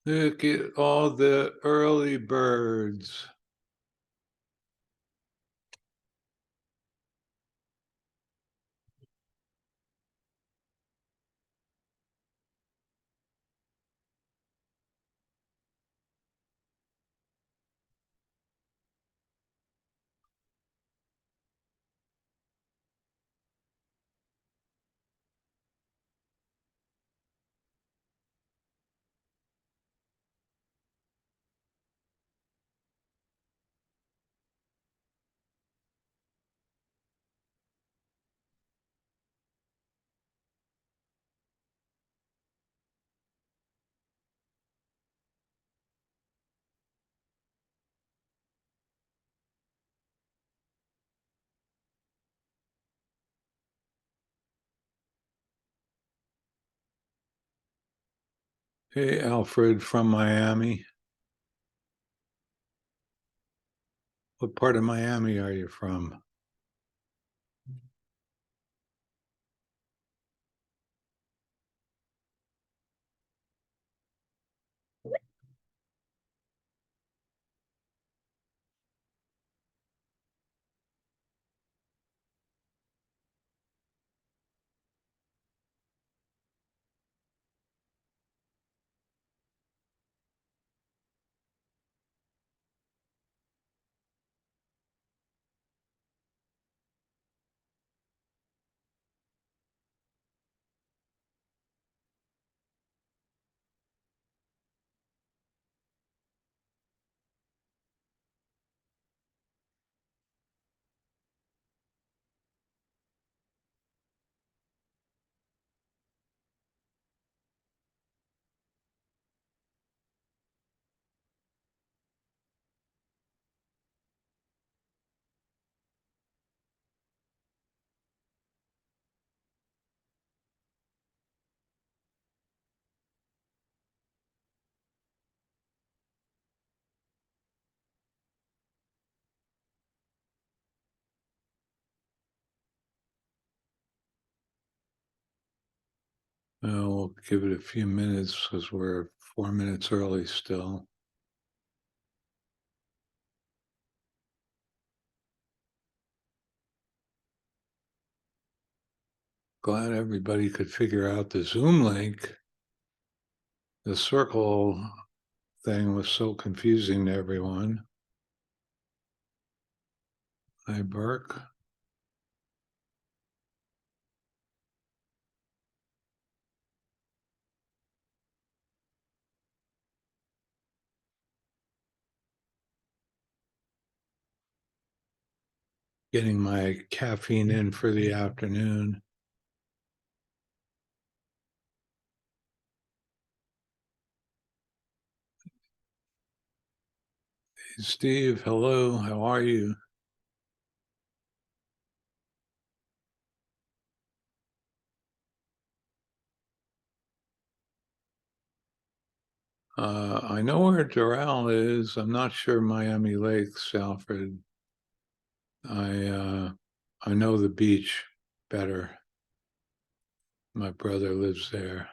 Look at all the early birds. Hey, Alfred from Miami. What part of Miami are you from? We'll give it a few minutes because we're 4 minutes early still. Glad everybody could figure out the Zoom link. The circle thing was so confusing to everyone. Hi, Burke. Getting my caffeine in for the afternoon. Hey, Steve, hello. How are you? I know where Doral is. I'm not sure Miami Lakes, Alfred. I know the beach better. My brother lives there.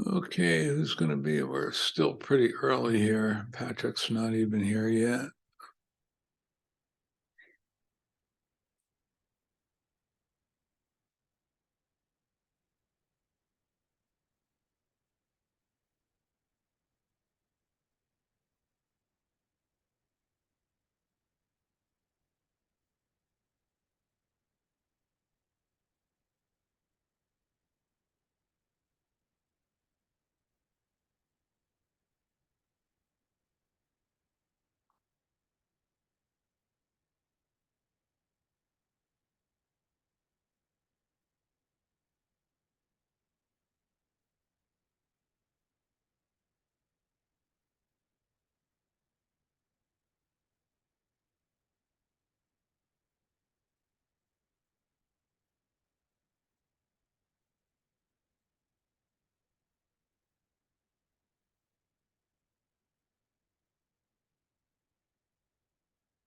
Okay, who's gonna be? We're still pretty early here. Patrick's not even here yet.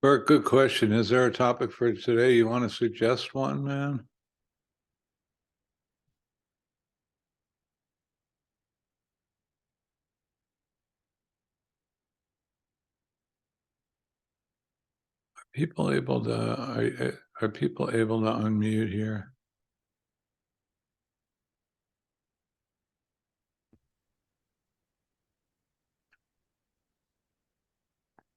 Bert, good question. Is there a topic for today? You want to suggest one, man? People able to, are people able to unmute here?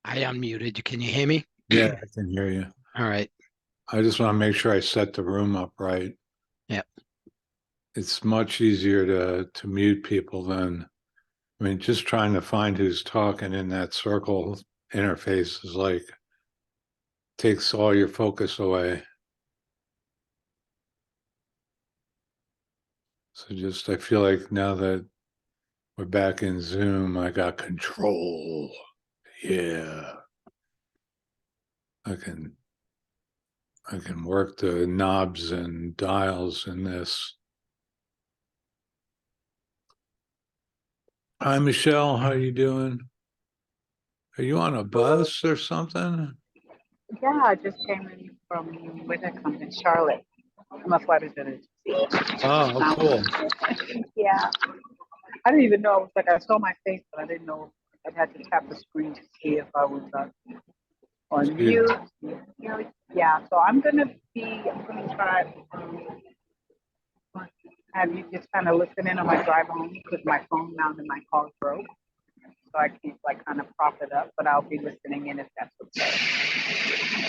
I unmuted you. Can you hear me? Yeah, I can hear you. All right. I just want to make sure I set the room up right. Yeah. It's much easier to mute people than, I mean, just trying to find who's talking in that circle interface is like takes all your focus away. So just I feel like now that we're back in Zoom, I got control. Yeah. I can work the knobs and dials in this. Hi, Michelle. How you doing? Are you on a bus or something? Yeah, I just came in from where did I come in Charlotte. I'm a flight attendant. Oh, cool. Yeah, I didn't even know. It was like I saw my face, but I didn't know. I had to tap the screen to see if I was on mute. Yeah, so I'm gonna try. Have you just kind of listen in on my drive home because my phone mounted my car broke, so I keep like kind of prop it up. But I'll be listening in if that's okay.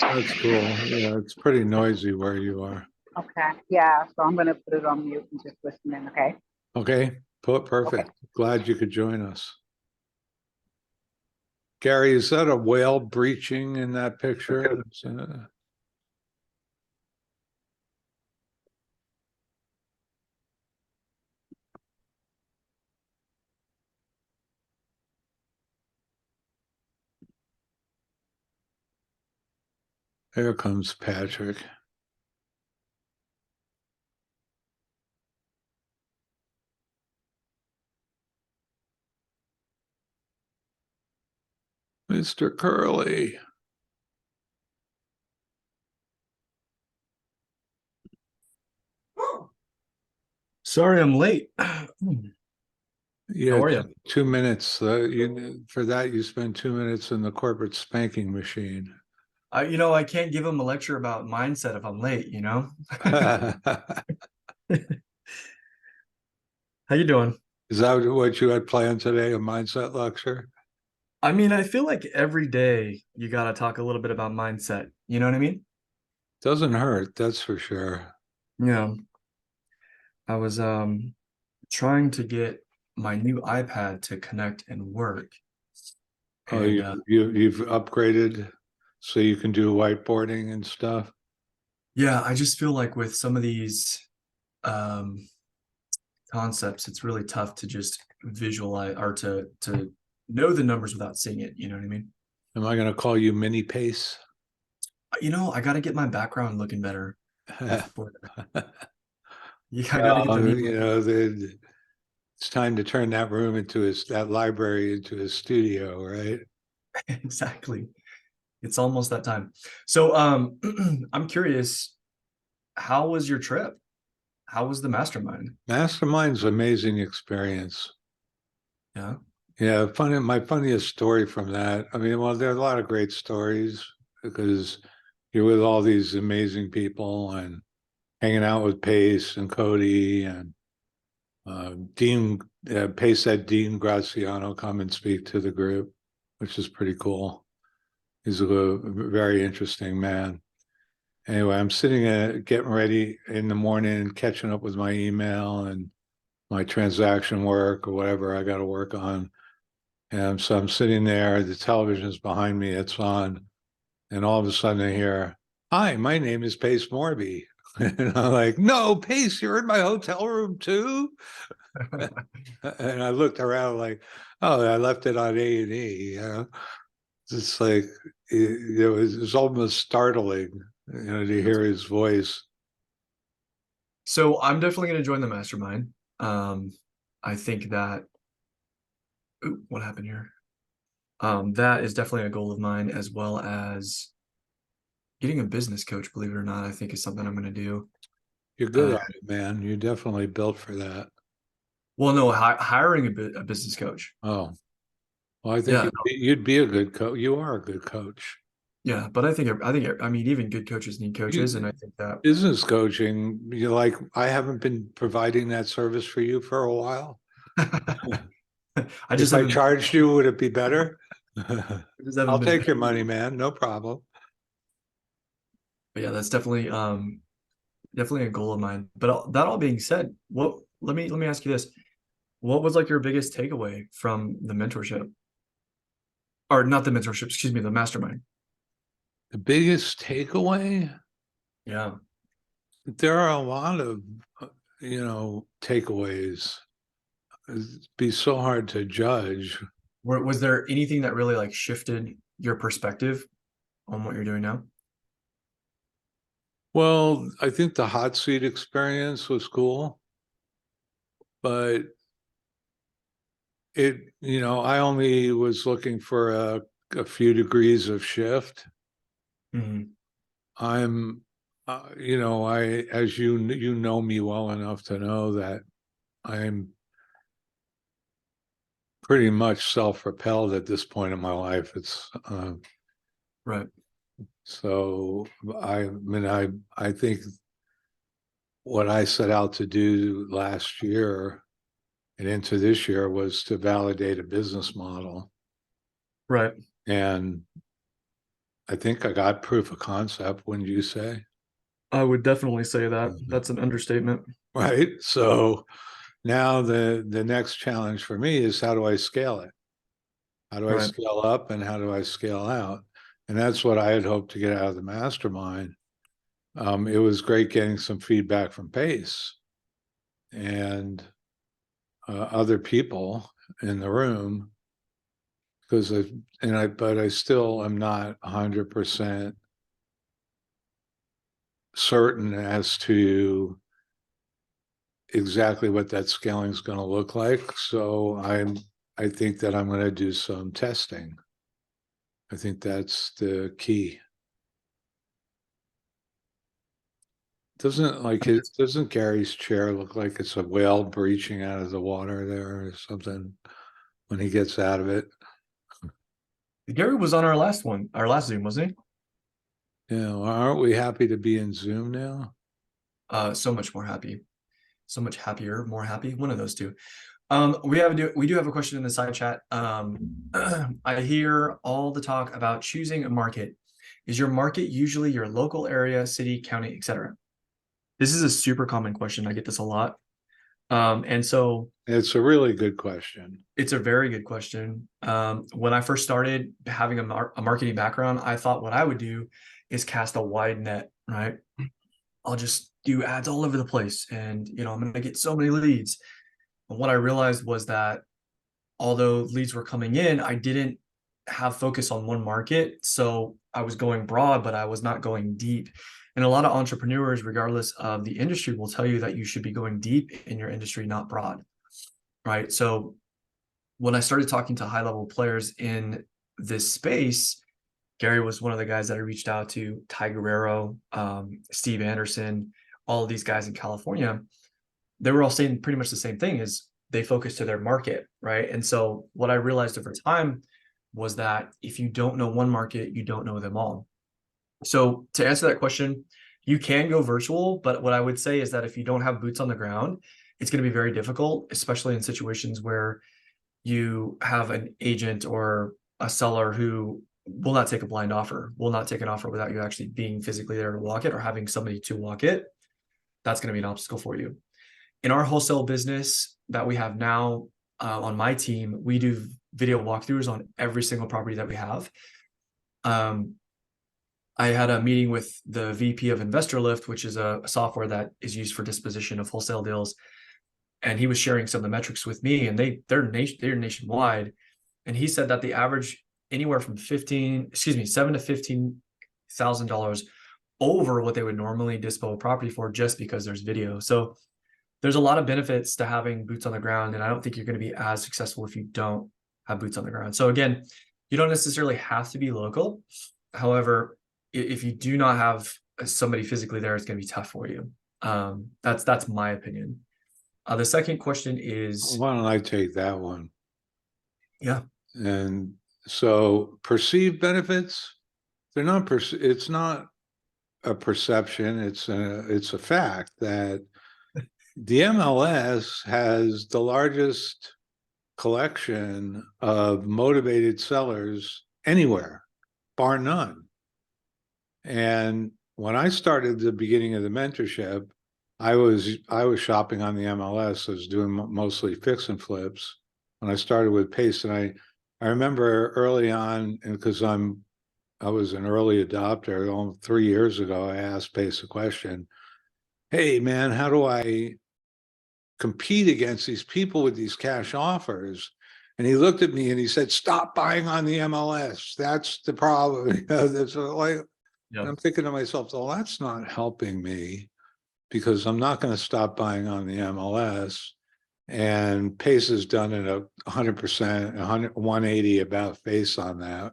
That's cool. Yeah, it's pretty noisy where you are. Okay. Yeah, so I'm gonna put it on mute and just listen in. Okay. Okay, perfect. Okay. Glad you could join us. Gary, is that a whale breaching in that picture? Here comes Patrick. Mr. Curly. Sorry, I'm late. Yeah, How are you? 2 minutes. For that, you spend 2 minutes in the corporate spanking machine. I can't give him a lecture about mindset if I'm late, How you doing? Is that what you had planned today, a mindset lecture? I mean, I feel like every day you got to talk a little bit about mindset. You know what I mean? Doesn't hurt, that's for sure. Yeah. I was trying to get my new iPad to connect and work. Oh, And you've upgraded so you can do whiteboarding and stuff? yeah, I just feel like with some of these um concepts, it's really tough to just visualize or to know the numbers without seeing it. You know what I mean? Am I going to call you Mini Pace? I got to get my background looking better. Before I got to get it's time to turn that room into that library into a studio, right? exactly. It's almost that time. So I'm curious, how was your trip? How was the mastermind? Mastermind's amazing experience. Yeah. Yeah, funny. My funniest story from that. I mean, well, there are a lot of great stories because you're with all these amazing people and hanging out with Pace and Cody and Dean. Pace had Dean Graziano come and speak to the group, which is pretty cool. He's a very interesting man. Anyway, I'm sitting getting ready in the morning, catching up with my email and my transaction work or whatever I got to work on. And so I'm sitting there, the television's behind me, it's on, and all of a sudden I hear, "Hi, my name is Pace Morby." And I'm like, "No, Pace, you're in my hotel room too?" And I looked around like, "Oh, I left it on A&E." You know? It's like, it was almost startling, to hear his voice. So I'm definitely going to join the mastermind. I think that, ooh, what happened here? That is definitely a goal of mine, as well as getting a business coach, believe it or not, I think is something I'm going to do. You're good at it, man. You're definitely built for that. Well, no, hiring a business coach. Oh, well, I think Yeah, you'd be a good coach. You are a good coach. yeah, but I mean, even good coaches need coaches, and I think that Business coaching, I haven't been providing that service for you for a while. I just If I haven't, charged you, would it be better? just haven't I'll been. take your money, man. No problem. But yeah, that's definitely definitely a goal of mine. But that all being said, let me ask you this: what was like your biggest takeaway from the mentorship, or not the mentorship? Excuse me, the mastermind. The biggest takeaway, Yeah. there are a lot of, takeaways. It'd be so hard to judge. Was there anything that really like shifted your perspective on what you're doing now? Well, I think the hot seat experience was cool, but I only was looking for a few degrees of shift. Mhm. I'm, as you know me well enough to know that I'm pretty much self-propelled at this point in my life. It's Right. so I think what I set out to do last year and into this year was to validate a business model, Right. and I think I got proof of concept. Wouldn't you say? I would definitely say that. Mhm. That's an understatement. Right. So now the next challenge for me is, how do I scale it? How do I Right. scale up and how do I scale out? And that's what I had hoped to get out of the mastermind. It was great getting some feedback from Pace and other people in the room, because but I still am not 100% certain as to exactly what that scaling is going to look like. So I think that I'm going to do some testing. I think that's the key. Doesn't Gary's chair look like it's a whale breaching out of the water there or something when he gets out of it? Gary was on our last Zoom, wasn't he? Yeah, well, aren't we happy to be in Zoom now? So much more happy, so much happier, more happy. One of those two. We do have a question in the side chat. I hear all the talk about choosing a market. Is your market usually your local area, city, county, etc.? This is a super common question. I get this a lot. And so It's a really good question. it's a very good question. When I first started having a marketing background, I thought what I would do is cast a wide net, right? I'll just do ads all over the place, and I'm going to get so many leads. And what I realized was that although leads were coming in, I didn't have focus on one market. So I was going broad, but I was not going deep. And a lot of entrepreneurs, regardless of the industry, will tell you that you should be going deep in your industry, not broad, right? So when I started talking to high level players in this space, Gary was one of the guys that I reached out to, Ty Guerrero, Steve Anderson, all of these guys in California, they were all saying pretty much the same thing, is they focus to their market, right? And so what I realized over time was that if you don't know one market, you don't know them all. So to answer that question, you can go virtual, but what I would say is that if you don't have boots on the ground, it's going to be very difficult, especially in situations where you have an agent or a seller who will not take a blind offer, will not take an offer without you actually being physically there to walk it or having somebody to walk it. That's going to be an obstacle for you. In our wholesale business that we have now, on my team, we do video walkthroughs on every single property that we have. I had a meeting with the VP of InvestorLift, which is a software that is used for disposition of wholesale deals. And he was sharing some of the metrics with me, and they're nationwide. And he said that the average anywhere from $7,000 to $15,000 over what they would normally dispo a property for, just because there's video. So there's a lot of benefits to having boots on the ground, and I don't think you're going to be as successful if you don't have boots on the ground. So again, you don't necessarily have to be local. However, if you do not have somebody physically there, it's going to be tough for you. That's my opinion. The second question is, Why don't I take that one? yeah. And so perceived benefits, they're not, it's not a perception. It's a fact that the MLS has the largest collection of motivated sellers anywhere, bar none. And when I started the beginning of the mentorship, I was shopping on the MLS. I was doing mostly fix and flips when I started with Pace. And I remember early on, because I was an early adopter, 3 years ago, I asked Pace a question. Hey man, how do I compete against these people with these cash offers? And he looked at me and he said, stop buying on the MLS. That's the problem. That's like, Yeah. I'm thinking to myself, well, that's not helping me, because I'm not going to stop buying on the MLS. And Pace has done it 100%, 180 about face on that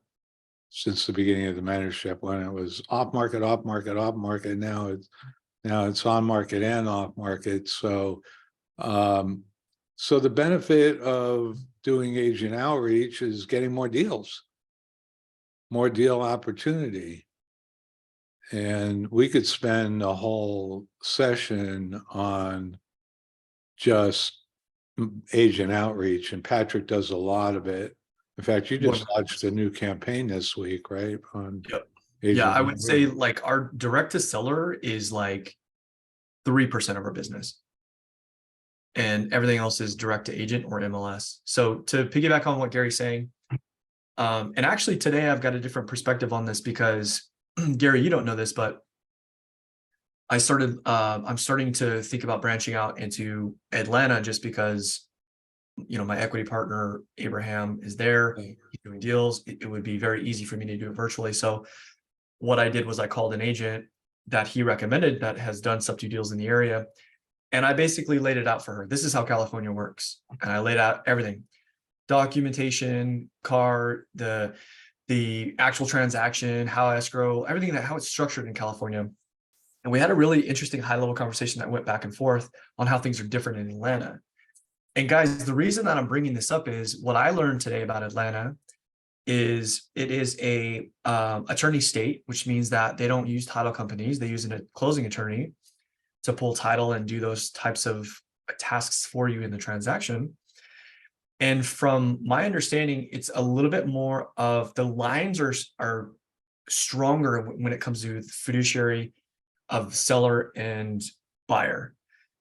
since the beginning of the mentorship, when it was off market, off market, off market. Now it's on market and off market. So, so the benefit of doing agent outreach is getting more deals, more deal opportunity. And we could spend a whole session on just agent outreach, and Patrick does a lot of it. In fact, you just launched a new campaign this week, right? On Yep. agent Yeah, I would outreach. say like our direct to seller is like 3% of our business, and everything else is direct to agent or MLS. So to piggyback on what Gary's saying, and actually today I've got a different perspective on this, because Gary, you don't know this, but I'm starting to think about branching out into Atlanta, just because, you know, my equity partner, Abraham, is there, he's doing deals. It would be very easy for me to do it virtually. So what I did was I called an agent that he recommended that has done sub-2 deals in the area. And I basically laid it out for her. This is how California works. And I laid out everything: documentation, car, the actual transaction, how escrow, everything, how it's structured in California. And we had a really interesting high-level conversation that went back and forth on how things are different in Atlanta. And guys, the reason that I'm bringing this up is what I learned today about Atlanta is it is a attorney state, which means that they don't use title companies. They use a closing attorney to pull title and do those types of tasks for you in the transaction. And from my understanding, it's a little bit more of the lines are stronger when it comes to fiduciary of seller and buyer.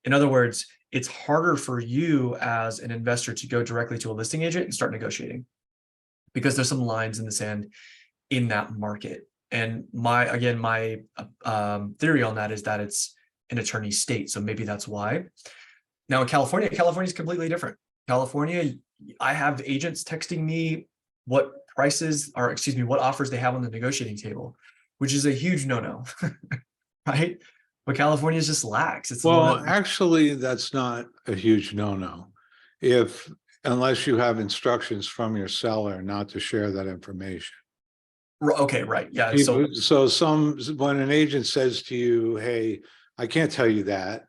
In other words, it's harder for you as an investor to go directly to a listing agent and start negotiating, because there's some lines in the sand in that market. And my theory on that is that it's an attorney state. So maybe that's why. Now in California is completely different. California, I have agents texting me what offers they have on the negotiating table, which is a huge no-no, right? But California is just lax. It's actually, that's not a huge no-no. Unless you have instructions from your seller not to share that information. Okay, right. Yeah. So when an agent says to you, hey, I can't tell you that.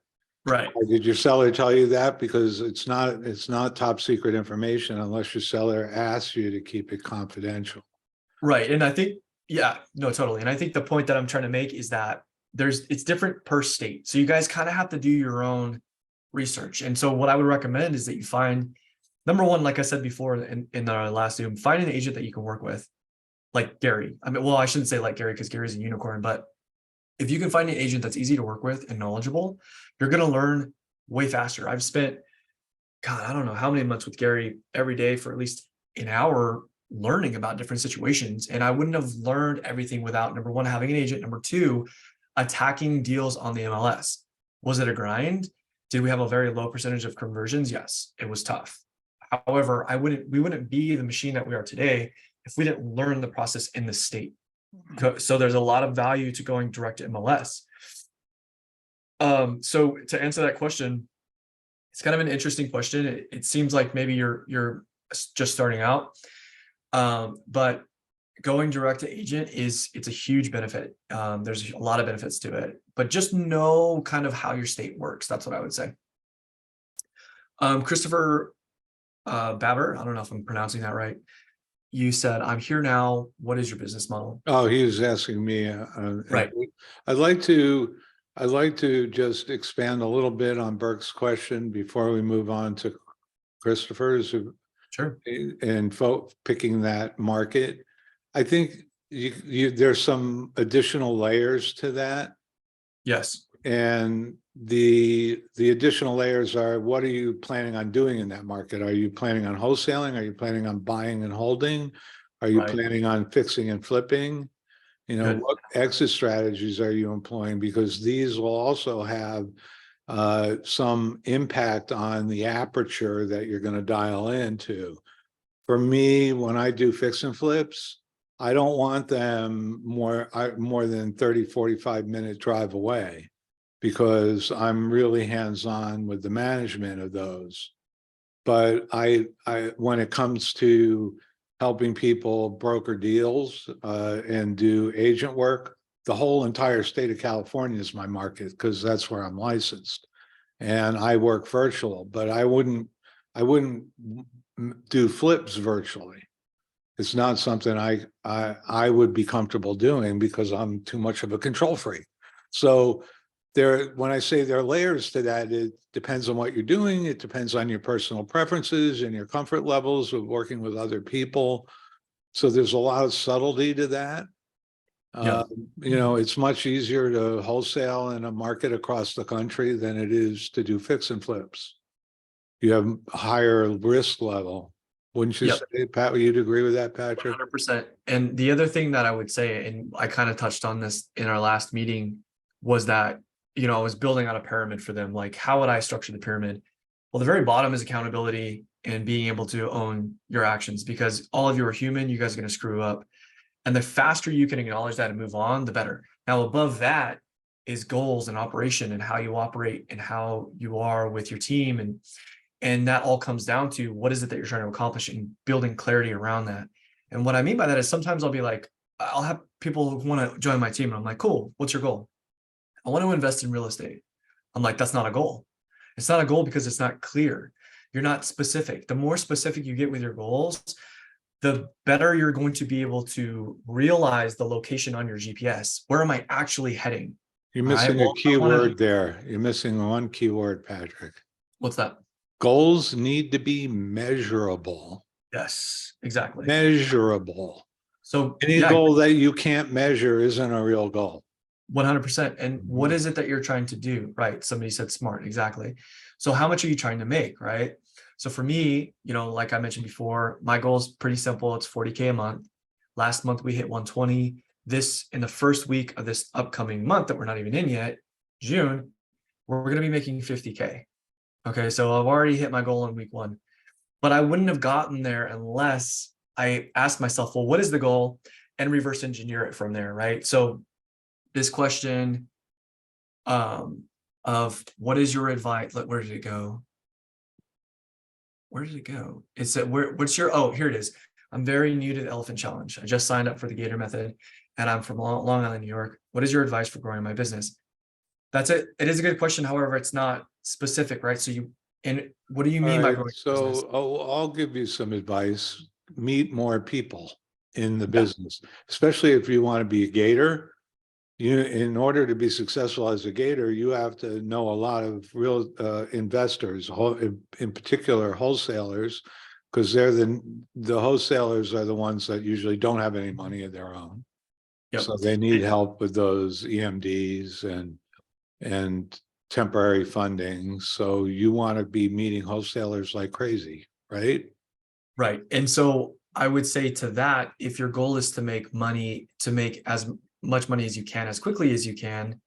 Right. Or did your seller tell you that? Because it's not top secret information unless your seller asks you to keep it confidential. Right. And I think, yeah, no, totally. And I think the point that I'm trying to make is that it's different per state. So you guys kind of have to do your own research. And so what I would recommend is that you find, number one, like I said before in our last Zoom, find an agent that you can work with, like Gary. I mean, well, I shouldn't say like Gary because Gary's a unicorn, but if you can find an agent that's easy to work with and knowledgeable, you're going to learn way faster. I've spent, God, I don't know how many months with Gary every day for at least an hour learning about different situations. And I wouldn't have learned everything without, number one, having an agent. Number two, attacking deals on the MLS. Was it a grind? Did we have a very low percentage of conversions? Yes, it was tough. However, we wouldn't be the machine that we are today if we didn't learn the process in the state. So there's a lot of value to going direct to MLS. So to answer that question, it's kind of an interesting question. It seems like maybe you're just starting out, but going direct to agent it's a huge benefit. There's a lot of benefits to it, but just know kind of how your state works. That's what I would say. Christopher Babber, I don't know if I'm pronouncing that right. You said, I'm here now. What is your business model? Oh, he was asking me. Right. I'd like to just expand a little bit on Burke's question before we move on to Christopher's Sure. and picking that market. I think there's some additional layers to that. Yes. And the additional layers are, what are you planning on doing in that market? Are you planning on wholesaling? Are you planning on buying and holding? Are you Right. planning on fixing and flipping? You know, Good. what exit strategies are you employing? Because these will also have some impact on the aperture that you're going to dial into. For me, when I do fix and flips, I don't want them more than 30, 45-minute drive away, because I'm really hands-on with the management of those. But when it comes to helping people broker deals and do agent work, the whole entire state of California is my market, because that's where I'm licensed. And I work virtual, but I wouldn't do flips virtually. It's not something I would be comfortable doing, because I'm too much of a control freak. So when I say there are layers to that, it depends on what you're doing. It depends on your personal preferences and your comfort levels of working with other people. So there's a lot of subtlety to that. Yeah. You know, it's much easier to wholesale in a market across the country than it is to do fix and flips. You have a higher risk level. Wouldn't you Yep. say, Pat? You'd agree with that, Patrick? 100%. And the other thing that I would say, and I kind of touched on this in our last meeting, was that, you know, I was building out a pyramid for them. Like, how would I structure the pyramid? Well, the very bottom is accountability and being able to own your actions, because all of you are human. You guys are going to screw up. And the faster you can acknowledge that and move on, the better. Now, above that is goals and operation and how you operate and how you are with your team. And that all comes down to, what is it that you're trying to accomplish, and building clarity around that. And what I mean by that is, sometimes I'll be like, I'll have people who want to join my team, and I'm like, cool, what's your goal? I want to invest in real estate. I'm like, that's not a goal. It's not a goal because it's not clear. You're not specific. The more specific you get with your goals, the better you're going to be able to realize the location on your GPS. Where am I actually heading? You're missing Well, a key word there. You're missing one key word, Patrick. What's that? Goals need to be measurable. Yes, exactly. Measurable. So Any goal that you can't measure isn't a real goal. 100%. And what is it that you're trying to do? Right. Somebody said smart. Exactly. So how much are you trying to make? Right. So for me, you know, like I mentioned before, my goal is pretty simple. It's 40K a month. Last month we hit 120. In the first week of this upcoming month that we're not even in yet, June, we're going to be making 50K. Okay. So I've already hit my goal in week one, but I wouldn't have gotten there unless I asked myself, well, what is the goal, and reverse engineer it from there. Right. So this question of what is your advice? Where did it go? Where did it go? It said, what's your, oh, here it is. I'm very new to the Elephant Challenge. I just signed up for the Gator Method, and I'm from Long Island, New York. What is your advice for growing my business? That's it. It is a good question. However, it's not specific, right? So and what do you mean by Alright, growing your business? so I'll give you some advice. Meet more people in the business, especially if you want to be a gator. In order to be successful as a gator, you have to know a lot of real investors, in particular wholesalers, because they're the wholesalers are the ones that usually don't have any money of their own. Yep. So they need help with those EMDs and temporary funding. So you want to be meeting wholesalers like crazy, right? Right. And so I would say to that, if your goal is to make money, to make as much money as you can, as quickly as you can,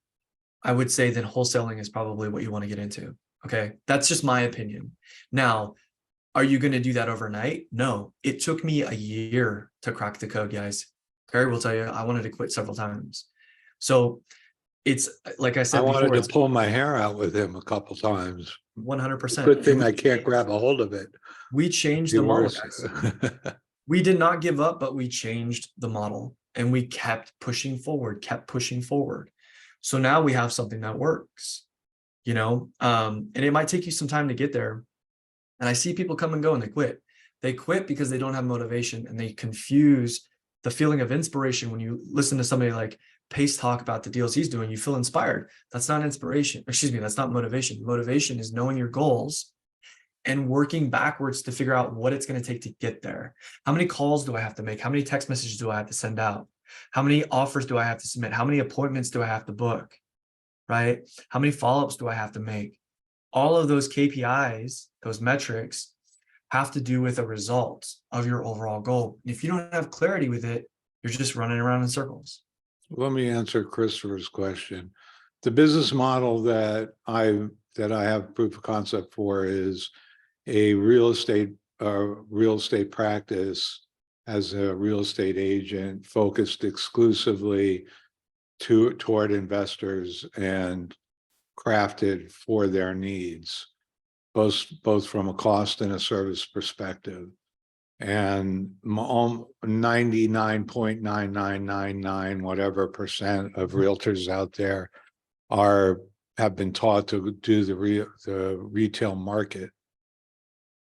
I would say then wholesaling is probably what you want to get into. Okay. That's just my opinion. Now, are you going to do that overnight? No, it took me a year to crack the code, guys. Gary will tell you, I wanted to quit several times. So it's like I I said wanted before, to pull my hair out with him a couple times. 100%. Good thing I can't grab a hold of it. We changed Be the model, worse. guys. We did not give up, but we changed the model and we kept pushing forward, So now we have something that works, and it might take you some time to get there. And I see people come and go and they quit. They quit because they don't have motivation and they confuse the feeling of inspiration. When you listen to somebody like Pace talk about the deals he's doing, you feel inspired. That's not inspiration. Excuse me. That's not motivation. Motivation is knowing your goals and working backwards to figure out what it's going to take to get there. How many calls do I have to make? How many text messages do I have to send out? How many offers do I have to submit? How many appointments do I have to book? Right? How many follow-ups do I have to make? All of those KPIs, those metrics, have to do with a result of your overall goal. If you don't have clarity with it, you're just running around in circles. Let me answer Christopher's question. The business model that I have proof of concept for is a real estate practice as a real estate agent focused exclusively toward investors and crafted for their needs, both from a cost and a service perspective. And 99.9999 whatever percent of realtors out there have been taught to do the retail market.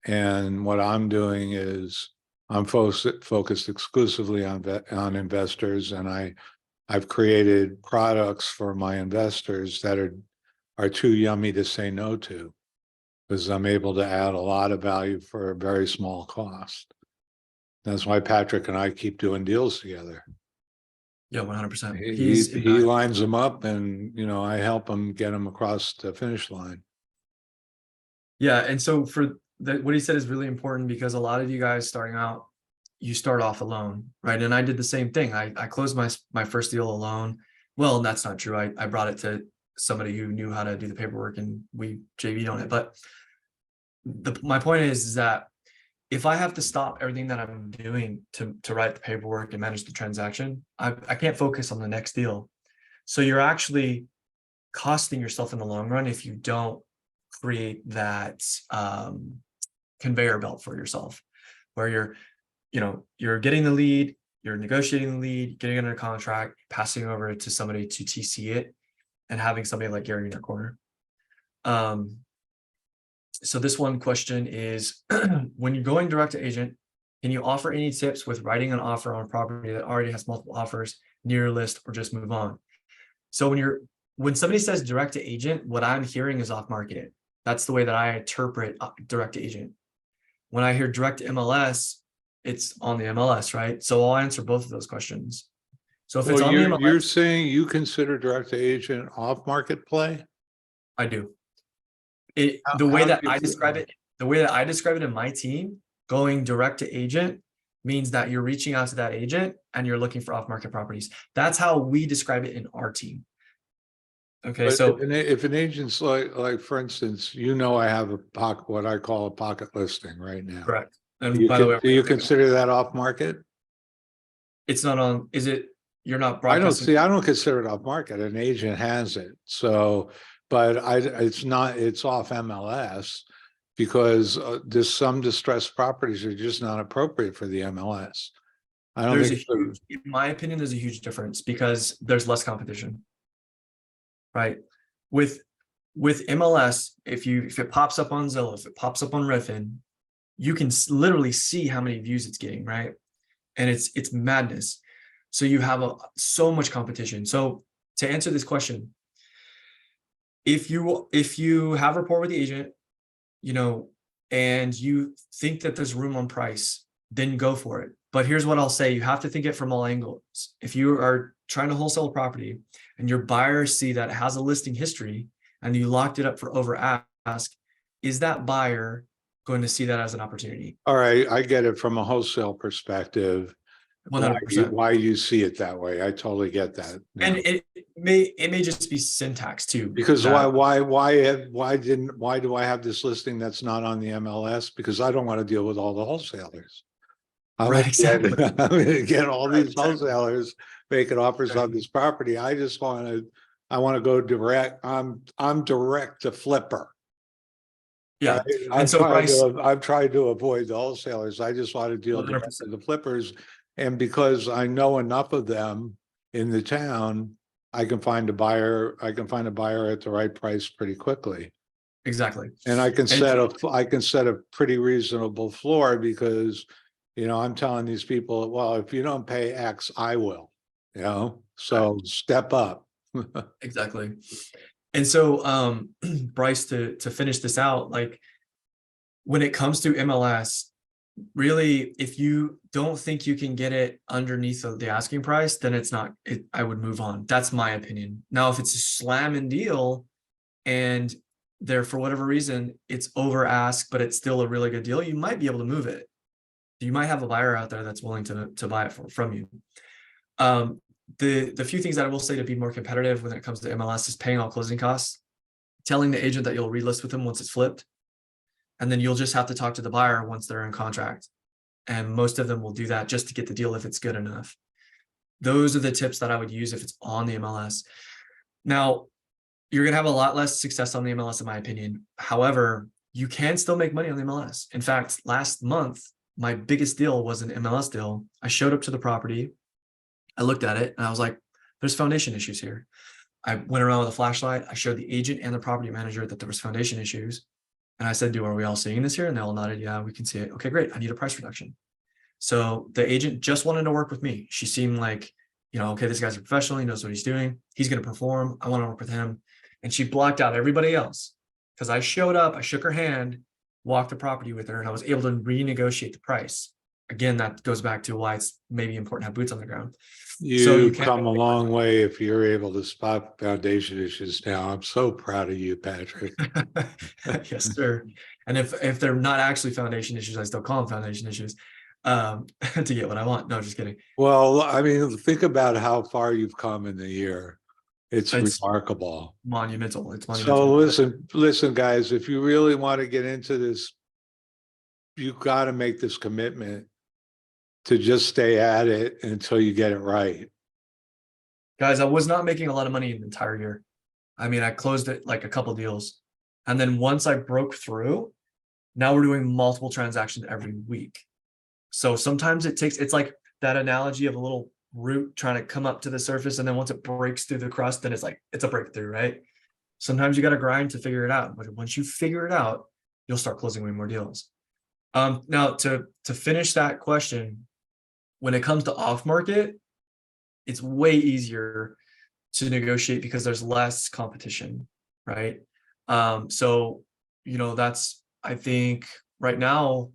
And what I'm doing is I'm focused exclusively on investors, and I've created products for my investors that are too yummy to say no to, because I'm able to add a lot of value for a very small cost. That's why Patrick and I keep doing deals together. Yeah, 100%. He lines them up, and I help him get them across the finish line. Yeah, and so what he said is really important, because a lot of you guys starting out, you start off alone, right? And I did the same thing. I closed my first deal alone. Well, that's not true. I brought it to somebody who knew how to do the paperwork, and we JV'd on it. But my point is that if I have to stop everything that I'm doing to write the paperwork and manage the transaction, I can't focus on the next deal. So you're actually costing yourself in the long run if you don't create that conveyor belt for yourself, where you're getting the lead, you're negotiating the lead, getting under contract, passing over to somebody to TC it, and having somebody like Gary in your corner. So this one question is, when you're going direct to agent, can you offer any tips with writing an offer on a property that already has multiple offers, near your list, or just move on? So when somebody says direct to agent, what I'm hearing is off market. That's the way that I interpret direct to agent. When I hear direct to MLS, it's on the MLS, right? So I'll answer both of those questions. So if it's on the MLS, you're saying you consider direct to agent off market play? I do. The way that I describe it in my team, going direct to agent means that you're reaching out to that agent and you're looking for off-market properties. That's how we describe it in our team. Okay, But so if an agent's like for instance, I have what I call a pocket listing right now. correct. And by the way, Do you consider that off market? it's not on. Is it? You're not I broadcasting. I don't consider it off market. An agent has it. So, but it's not, it's off MLS because there's some distressed properties are just not appropriate for the MLS. I don't think, in my opinion, there's a huge difference because there's less competition, right? with MLS, if it pops up on Zillow, if it pops up on Redfin, you can literally see how many views it's getting, right? And it's madness. So you have so much competition. So to answer this question, if you have rapport with the agent, you know, and you think that there's room on price, then go for it. But here's what I'll say: you have to think it from all angles. If you are trying to wholesale a property and your buyers see that it has a listing history and you locked it up for over ask, is that buyer going to see that as an opportunity? All right, I get it from a wholesale perspective. 100%. Why you see it that way. I totally get that. now. And it may just be syntax too. Because that- why do I have this listing that's not on the MLS? Because I don't want to deal with all the wholesalers. Right, exactly. I'm gonna get all Right, these exactly. wholesalers making offers on Exactly. this property. I want to go direct. I'm direct to flipper. Yeah. Right? And so Bryce, I've tried to avoid the wholesalers. I just want to deal direct 100%. with the flippers. And because I know enough of them in the town, I can find a buyer at the right price pretty quickly. exactly. And I can set a pretty reasonable floor because, you know, I'm telling these people, well, if you don't pay X, I will, you know, so step up. Exactly. And so Bryce, to finish this out, like when it comes to MLS, really, if you don't think you can get it underneath the asking price, then I would move on. That's my opinion. Now, if it's a slamming deal and there, for whatever reason, it's over ask, but it's still a really good deal, you might be able to move it. You might have a buyer out there that's willing to buy it from you. The few things that I will say to be more competitive when it comes to MLS is paying all closing costs, telling the agent that you'll relist with them once it's flipped, and then you'll just have to talk to the buyer once they're in contract. And most of them will do that just to get the deal if it's good enough. Those are the tips that I would use if it's on the MLS. Now, you're going to have a lot less success on the MLS, in my opinion. However, you can still make money on the MLS. In fact, last month, my biggest deal was an MLS deal. I showed up to the property. I looked at it and I was like, there's foundation issues here. I went around with a flashlight. I showed the agent and the property manager that there was foundation issues. And I said, are we all seeing this here? And they all nodded, yeah, we can see it. Okay, great. I need a price reduction. So the agent just wanted to work with me. She seemed like, you know, okay, this guy's a professional. He knows what he's doing. He's going to perform. I want to work with him. And she blocked out everybody else because I showed up, I shook her hand, walked the property with her, and I was able to renegotiate the price. Again, that goes back to why it's maybe important to have boots on the ground. You've come a long way if you're able to spot foundation issues now. I'm so proud of you, Patrick. Yes, sir. And if they're not actually foundation issues, I still call them foundation issues to get what I want. No, just kidding. Well, I mean, think about how far you've come in the year. It's remarkable. Monumental. It's monumental. So listen, guys, if you really want to get into this, you got to make this commitment to just stay at it until you get it right. Guys, I was not making a lot of money in the entire year. I mean, I closed it like a couple deals. And then once I broke through, now we're doing multiple transactions every week. So sometimes it's like that analogy of a little root trying to come up to the surface. And then once it breaks through the crust, then it's a breakthrough, right? Sometimes you got to grind to figure it out. But once you figure it out, you'll start closing way more deals. Now to finish that question, when it comes to off market, it's way easier to negotiate because there's less competition, right? So, you know, I think right now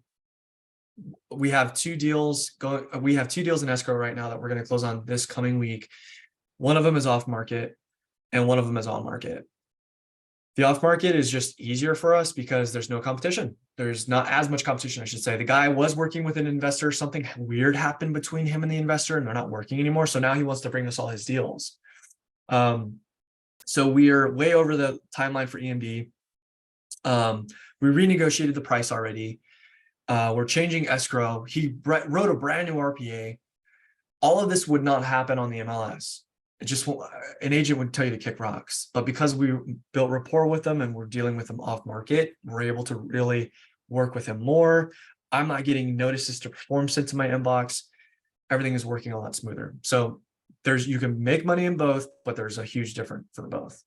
we have two deals in escrow right now that we're going to close on this coming week. One of them is off market and one of them is on market. The off market is just easier for us because there's no competition. There's not as much competition, I should say. The guy was working with an investor. Something weird happened between him and the investor, and they're not working anymore. So now he wants to bring us all his deals. So we are way over the timeline for EMD. We renegotiated the price already. We're changing escrow. He wrote a brand new RPA. All of this would not happen on the MLS. It just an agent would tell you to kick rocks, but because we built rapport with them and we're dealing with them off market, we're able to really work with him more. I'm not getting notices to perform sent to my inbox. Everything is working a lot smoother. So you can make money in both, but there's a huge difference for both.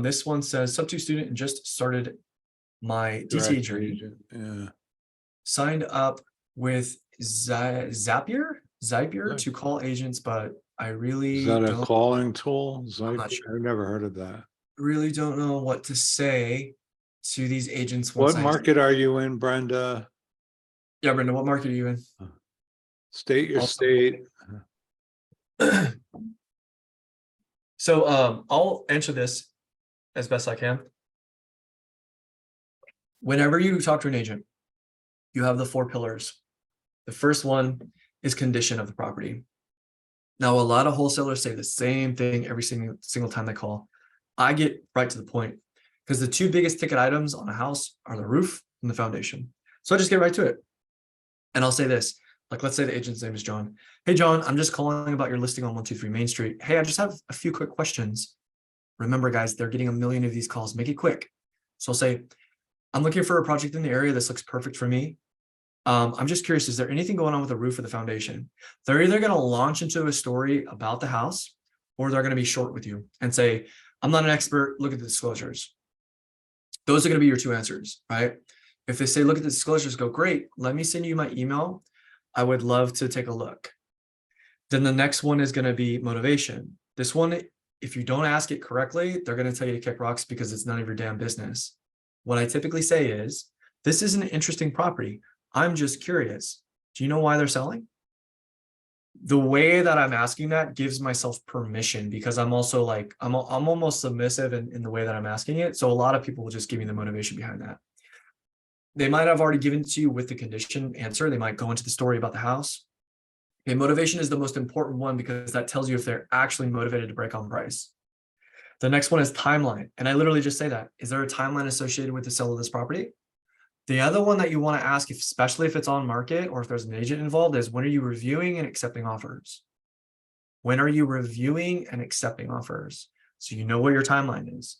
This one says sub 2 student and just started my DTA Direct journey. agent, yeah. Signed up with Zapier Right. to call agents, but I really Is that a don't calling tool? I'm not Zapier? sure. I've never heard of that. know what to say to these agents once What market are you in, Brenda? Yeah, Brenda, what market are you in? State your Also- state. So I'll answer this as best I can. Whenever you talk to an agent, you have the 4 pillars. The first one is condition of the property. Now, a lot of wholesalers say the same thing every single time they call. I get right to the point because the 2 biggest ticket items on a house are the roof and the foundation. So I just get right to it. And I'll say this, like, let's say the agent's name is John. Hey, John, I'm just calling about your listing on 123 Main Street. Hey, I just have a few quick questions. Remember, guys, they're getting a million of these calls. Make it quick. So I'll say, I'm looking for a project in the area. This looks perfect for me. I'm just curious, is there anything going on with the roof or the foundation? They're either going to launch into a story about the house, or they're going to be short with you and say, I'm not an expert, look at the disclosures. Those are going to be your 2 answers, right? If they say, look at the disclosures, go, great, let me send you my email. I would love to take a look. Then the next one is going to be motivation. This one, if you don't ask it correctly, they're going to tell you to kick rocks because it's none of your damn business. What I typically say is, this is an interesting property. I'm just curious. Do you know why they're selling? The way that I'm asking that gives myself permission because I'm also like, I'm almost submissive in the way that I'm asking it. So a lot of people will just give me the motivation behind that. They might have already given it to you with the condition answer. They might go into the story about the house. Okay, motivation is the most important one because that tells you if they're actually motivated to break on price. The next one is timeline. And I literally just say that. Is there a timeline associated with the sale of this property? The other one that you want to ask, especially if it's on market or if there's an agent involved, is when are you reviewing and accepting offers? When are you reviewing and accepting offers? So you know what your timeline is,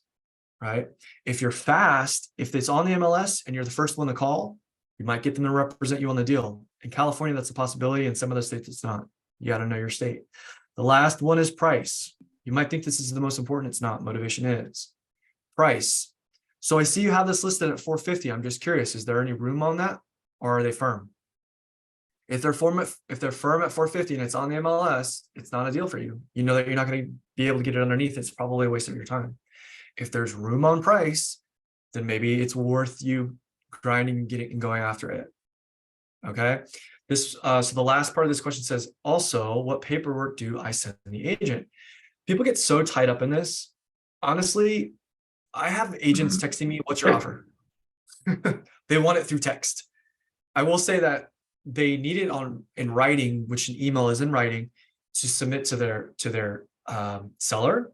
right? If you're fast, if it's on the MLS and you're the first one to call, you might get them to represent you on the deal. In California, that's a possibility. In some other states, it's not. You got to know your state. The last one is price. You might think this is the most important. It's not. Motivation is. Price. So I see you have this listed at 450. I'm just curious, is there any room on that or are they firm? If they're firm at 450 and it's on the MLS, it's not a deal for you. You know that you're not going to be able to get it underneath. It's probably a waste of your time. If there's room on price, then maybe it's worth you grinding and getting and going after it. Okay. So the last part of this question says, also, what paperwork do I send the agent? People get so tied up in this. Honestly, I have agents texting me, what's your offer? They want it through text. I will say that they need it in writing, which an email is in writing, to submit to their seller.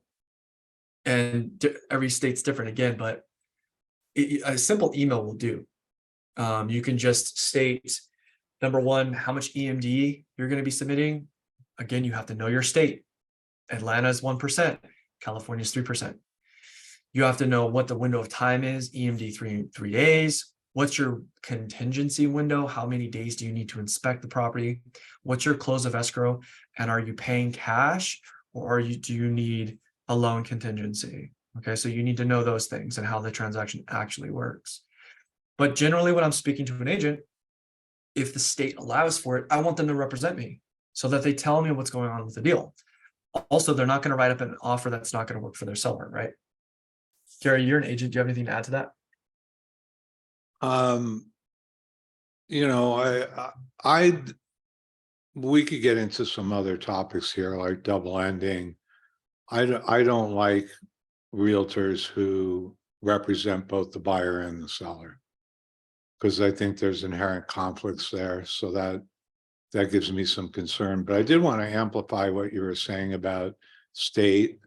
And every state's different again, but a simple email will do. You can just state, number one, how much EMD you're going to be submitting. Again, you have to know your state. Atlanta is 1%, California is 3%. You have to know what the window of time is, EMD 3 days. What's your contingency window? How many days do you need to inspect the property? What's your close of escrow? And are you paying cash or do you need a loan contingency? Okay, so you need to know those things and how the transaction actually works. But generally, when I'm speaking to an agent, if the state allows for it, I want them to represent me so that they tell me what's going on with the deal. Also, they're not going to write up an offer that's not going to work for their seller, right? Gary, you're an agent. Do you have anything to add to that? You know, we could get into some other topics here, like double ending. I don't like realtors who represent both the buyer and the seller, because I think there's inherent conflicts there. So that gives me some concern. But I did want to amplify what you were saying about state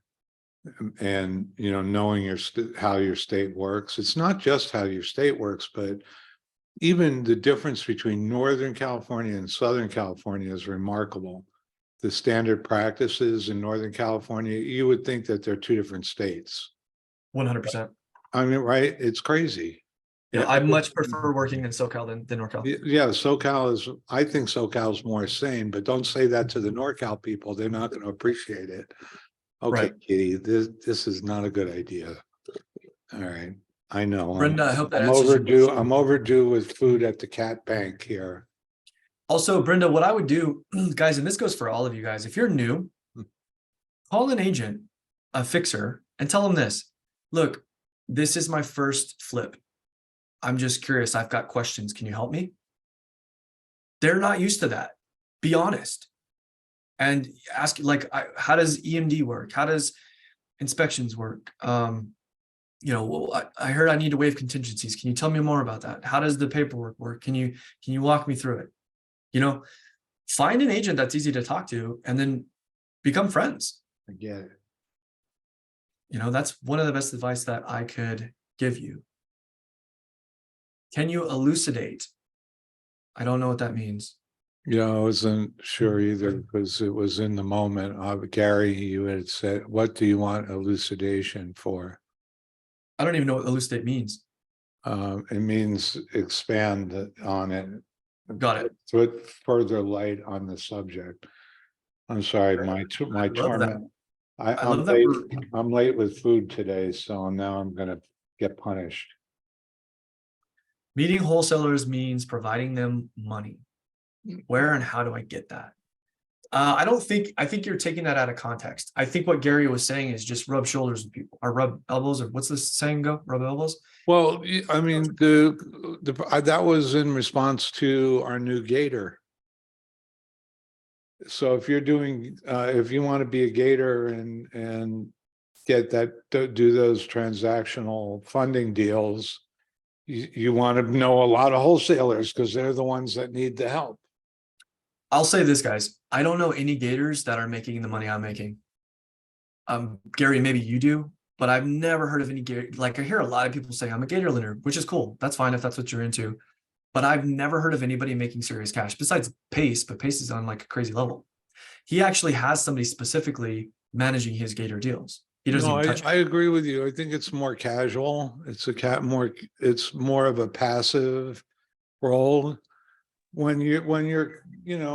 and, you know, knowing how your state works. It's not just how your state works, but even the difference between Northern California and Southern California is remarkable. The standard practices in Northern California, you would think that they're 2 different states. 100%. I mean, right? It's crazy. Yeah, I much prefer working in SoCal than NorCal. Yeah, I think SoCal is more sane, but don't say that to the NorCal people. They're not going to appreciate it. Okay, Right. Kitty, this is not a good idea. All right, I know. Brenda, I hope that I'm answers your overdue. question. I'm overdue with food at the cat bank here. Also, Brenda, what I would do, guys, and this goes for all of you guys, if you're new, call an agent, a fixer, and tell them this. Look, this is my first flip. I'm just curious. I've got questions. Can you help me? They're not used to that. Be honest. And ask, like, how does EMD work? How does inspections work? You know, well, I heard I need to waive contingencies. Can you tell me more about that? How does the paperwork work? Can you walk me through it? You know, find an agent that's easy to talk to and then become friends. I get it. You know, that's one of the best advice that I could give you. Can you elucidate? I don't know what that means. Yeah, I wasn't sure either because it was in the moment. Gary, you had said, what do you want elucidation for? I don't even know what elucidate means. It means expand on it. Got it. Put further light on the subject. I'm sorry, my I love that. torment. I I'm love that late. we're- I'm late with food today, so now I'm gonna get punished. Meeting wholesalers means providing them money. Where and how do I get that? I think you're taking that out of context. I think what Gary was saying is just rub shoulders with people or rub elbows, or what's this saying go? Rub elbows? Well, I mean, that was in response to our new gator. So if you're doing, if you want to be a gator and get that, do those transactional funding deals, you want to know a lot of wholesalers because they're the ones that need the help. I'll say this, guys. I don't know any gators that are making the money I'm making. Gary, maybe you do, but I've never heard of any gator. Like I hear a lot of people say I'm a gator lender, which is cool. That's fine if that's what you're into. But I've never heard of anybody making serious cash besides Pace, but Pace is on like a crazy level. He actually has somebody specifically managing his gator deals. He doesn't No, even touch I it. agree with you. I think it's more casual. It's it's more of a passive role. When you're,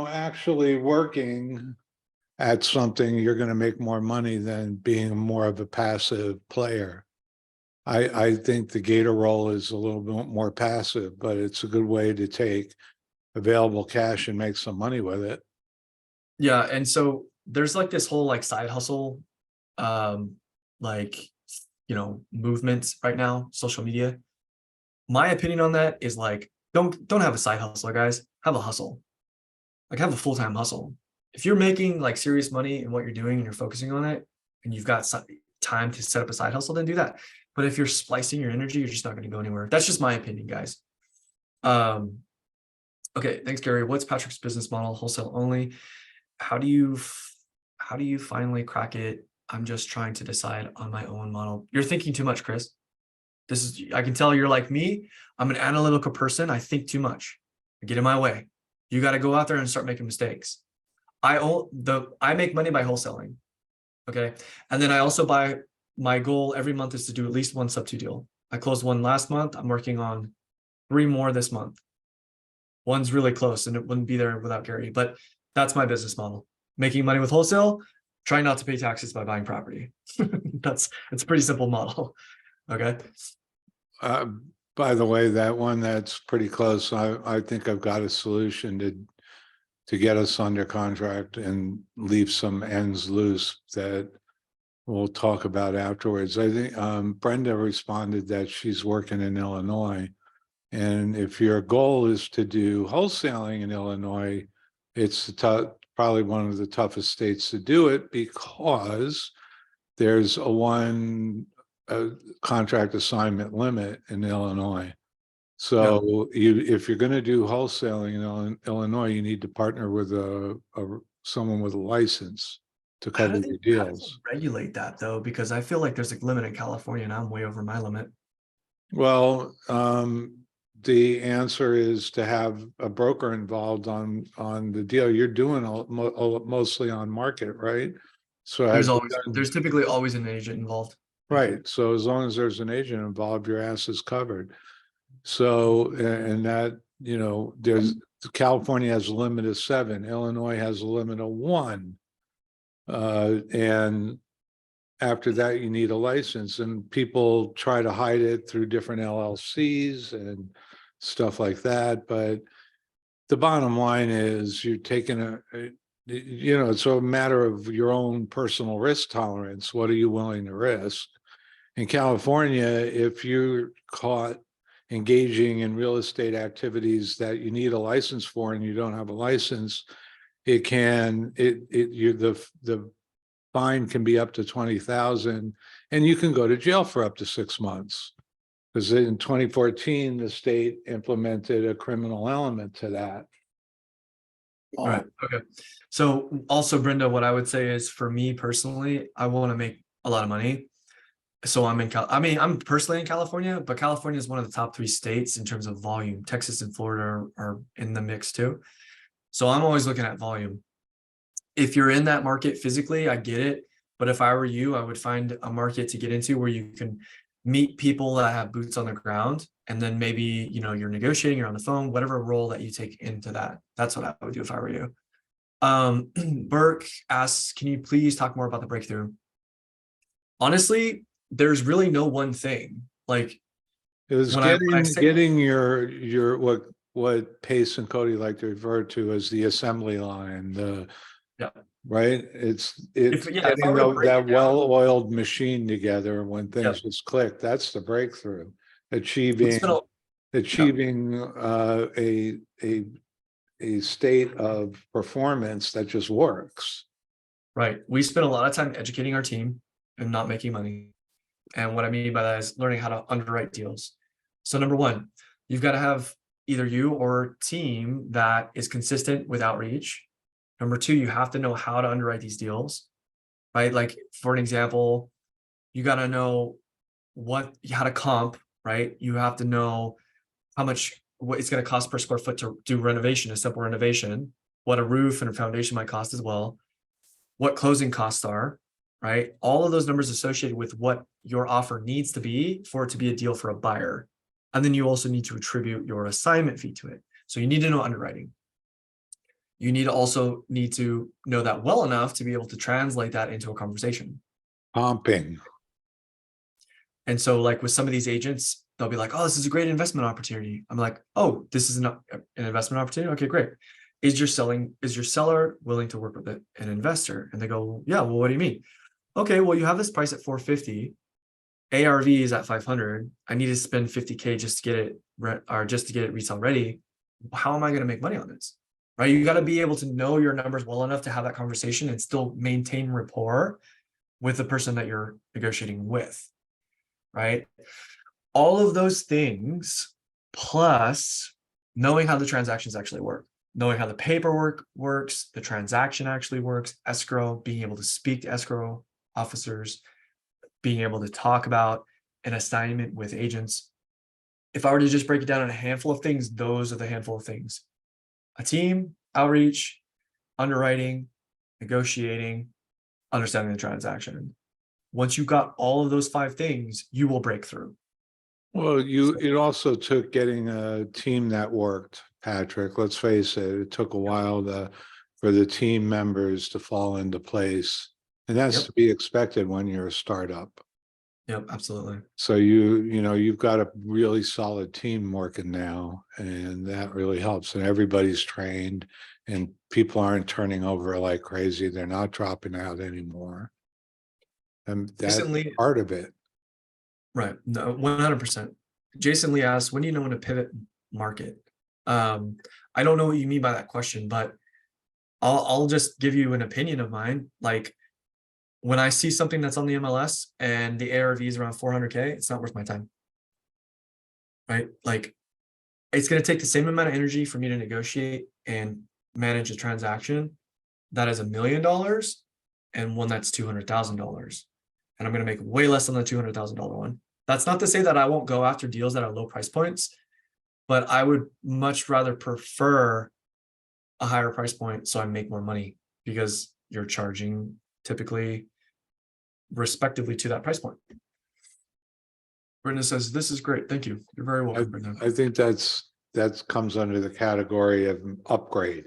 actually working at something, you're going to make more money than being more of a passive player. I think the gator role is a little bit more passive, but it's a good way to take available cash and make some money with it. Yeah, and so there's like this whole like side hustle, like movement right now, social media. My opinion on that is like don't have a side hustle, guys. Have a hustle. Like have a full-time hustle. If you're making like serious money in what you're doing and you're focusing on it, and you've got time to set up a side hustle, then do that. But if you're splicing your energy, you're just not going to go anywhere. That's just my opinion, guys. Okay, thanks, Gary. What's Patrick's business model? Wholesale only. How do you finally crack it? I'm just trying to decide on my own model. You're thinking too much, Chris. I can tell you're like me. I'm an analytical person. I think too much. I get in my way. You got to go out there and start making mistakes. I make money by wholesaling. Okay. And then I also my goal every month is to do at least one sub 2 deal. I closed one last month. I'm working on 3 more this month. One's really close and it wouldn't be there without Gary, but that's my business model. Making money with wholesale, trying not to pay taxes by buying property. It's a pretty simple model. Okay. By the way, that one that's pretty close. I think I've got a solution to get us under contract and leave some ends loose that we'll talk about afterwards. I think Brenda responded that she's working in Illinois. And if your goal is to do wholesaling in Illinois, it's probably one of the toughest states to do it because there's a contract assignment limit in Illinois. So if you're going to do wholesaling in Illinois, you need to partner with someone with a license to cover your deals. How do they regulate that though? Because I feel like there's a limit in California and I'm way over my limit. Well, the answer is to have a broker involved on the deal. You're doing mostly on market, right? So There's typically always an agent involved. right. So as long as there's an agent involved, your ass is covered. So, and that, California has a limit of 7, Illinois has a limit of 1. And after that, you need a license, and people try to hide it through different LLCs and stuff like that. But the bottom line is you're taking it's a matter of your own personal risk tolerance. What are you willing to risk? In California, if you're caught engaging in real estate activities that you need a license for and you don't have a license, the fine can be up to 20,000, and you can go to jail for up to 6 months. Because in 2014, the state implemented a criminal element to that. Right. Okay. So also, Brenda, what I would say is, for me personally, I want to make a lot of money. So I'm personally in California, but California is one of the top 3 states in terms of volume. Texas and Florida are in the mix too. So I'm always looking at volume. If you're in that market physically, I get it. But if I were you, I would find a market to get into where you can meet people that have boots on the ground. And then maybe, you're negotiating, you're on the phone, whatever role that you take into that. That's what I would do if I were you. Burke asks, can you please talk more about the breakthrough? Honestly, there's really no one thing. Like, It was getting your what Pace and Cody like to refer to as the assembly line, right? It's getting that well-oiled machine together when things just click. That's the breakthrough. Achieving a state of performance that just works. Right. We spend a lot of time educating our team and not making money. And what I mean by that is learning how to underwrite deals. So number one, you've got to have either you or team that is consistent with outreach. Number two, you have to know how to underwrite these deals, right? Like, for an example, you got to know how to comp, right? You have to know what it's going to cost per square foot to do renovation, a simple renovation, what a roof and a foundation might cost as well, what closing costs are, right? All of those numbers associated with what your offer needs to be for it to be a deal for a buyer. And then you also need to attribute your assignment fee to it. So you need to know underwriting. You need to know that well enough to be able to translate that into a conversation. Comping. And so, like, with some of these agents, they'll be like, oh, this is a great investment opportunity. I'm like, oh, this is an investment opportunity? Okay, great. Is your seller willing to work with an investor? And they go, yeah, well, what do you mean? Okay, well, you have this price at 450. ARV is at 500. I need to spend 50K just to get it resale ready. How am I going to make money on this? Right? You got to be able to know your numbers well enough to have that conversation and still maintain rapport with the person that you're negotiating with. Right? All of those things, plus knowing how the transactions actually work, knowing how the paperwork works, the transaction actually works, escrow, being able to speak to escrow officers, being able to talk about an assignment with agents. If I were to just break it down in a handful of things, those are the handful of things: a team, outreach, underwriting, negotiating, understanding the transaction. Once you've got all of those 5 things, you will break through. Well, it also took getting a team that worked, Patrick. Let's face it, it took a while for the team members to fall into place. And that's to be expected when you're a startup. Yep, absolutely. So you've got a really solid team working now, and that really helps. And everybody's trained, and people aren't turning over like crazy. They're not dropping out anymore. And that's part of it. Right. No, 100%. Jason Lee asks, when do you know when to pivot market? I don't know what you mean by that question, but I'll just give you an opinion of mine. Like, when I see something that's on the MLS and the ARV is around 400K, it's not worth my time. Right? Like, it's going to take the same amount of energy for me to negotiate and manage a transaction that is $1 million and one that's $200,000. And I'm going to make way less than the $200,000 one. That's not to say that I won't go after deals that are low price points, but I would much rather prefer a higher price point so I make more money, because you're charging typically respectively to that price point. Brenda says, this is great. Thank you. You're very welcome, Brenda. I think that comes under the category of upgrade.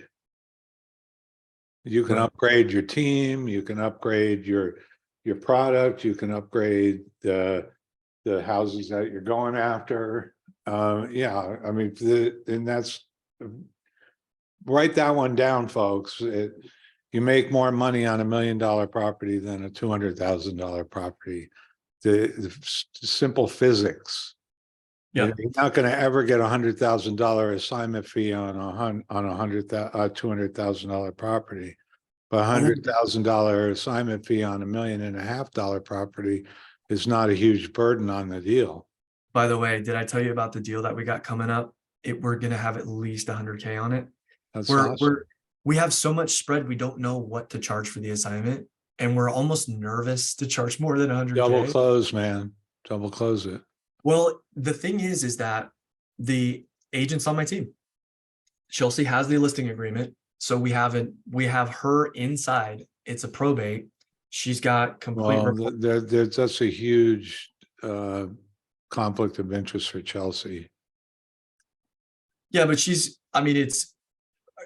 You can upgrade your team, you can upgrade your your product, you can upgrade the houses that you're going after. Yeah, I mean, and that's, write that one down, folks. You make more money on $1 million property than a $200,000 property. The simple physics. Yeah. You're not going to ever get $100,000 assignment fee on $200,000 property, but $100,000 assignment fee on $1.5 million property is not a huge burden on the deal. By the way, did I tell you about the deal that we got coming up? We're gonna have at least 100K on it. That's awesome. We have so much spread, we don't know what to charge for the assignment, and we're almost nervous to charge more than 100K. Double close, man. Double close it. Well, the thing is that the agent's on my team. Chelsea has the listing agreement, so we have her inside. It's a probate. She's got complete. Well, that's a huge conflict of interest for Chelsea. Yeah, but I mean, it's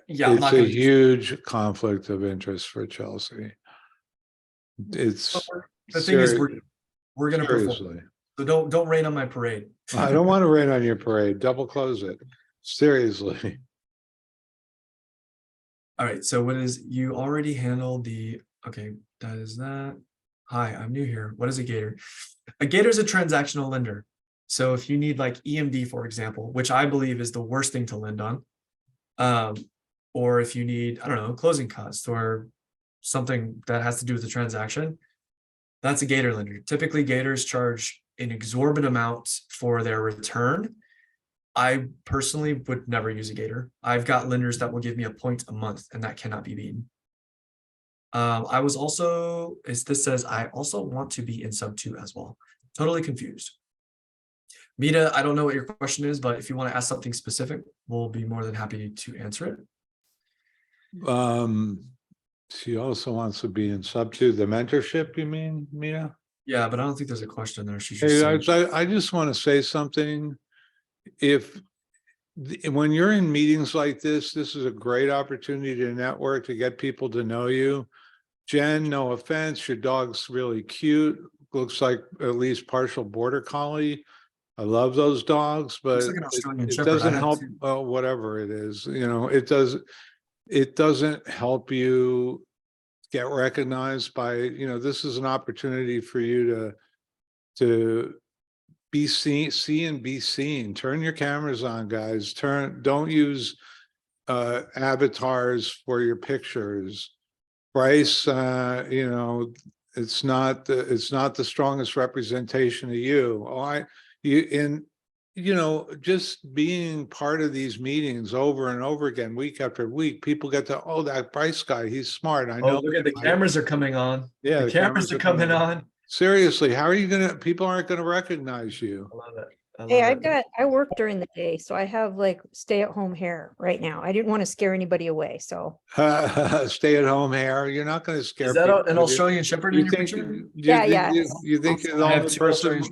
a huge conflict of interest for Chelsea. It's the thing is we're gonna perform. So don't rain on my parade. I don't want to rain on your parade. Double close it. Seriously. All right. So you already handled okay, that is that. Hi, I'm new here. What is a Gator? A Gator is a transactional lender. So if you need like EMD, for example, which I believe is the worst thing to lend on, or if you need, I don't know, closing costs or something that has to do with the transaction, that's a Gator lender. Typically, Gators charge an exorbitant amount for their return. I personally would never use a Gator. I've got lenders that will give me a point a month, and that cannot be beaten. This says I also want to be in sub 2 as well. Totally confused. Mita, I don't know what your question is, but if you want to ask something specific, we'll be more than happy to answer it. She also wants to be in sub 2. The mentorship, you mean, Mita? Yeah, but I don't think there's a question there. She's just I just want to say something. When you're in meetings like this is a great opportunity to network, to get people to know you. Jen, no offense, your dog's really cute. Looks like at least partial border collie. I love those dogs, but it doesn't help. Well, whatever it is, it doesn't help you get recognized by, this is an opportunity for you to be seen, see and be seen. Turn your cameras on, guys. Don't use avatars for your pictures. Bryce, it's not the strongest representation of you. Just being part of these meetings over and over again, week after week, people get to, oh, that Bryce guy, he's smart. I know. Look at the cameras are coming on. Yeah, the cameras are coming on. Seriously, how are you people aren't gonna recognize you? I love it. Hey, I work during the day, so I have like stay-at-home hair right now. I didn't want to scare anybody away, so. Stay-at-home hair. You're not going to scare. Is that people. an Australian Shepherd in your picture? Yeah. You think you're the only person?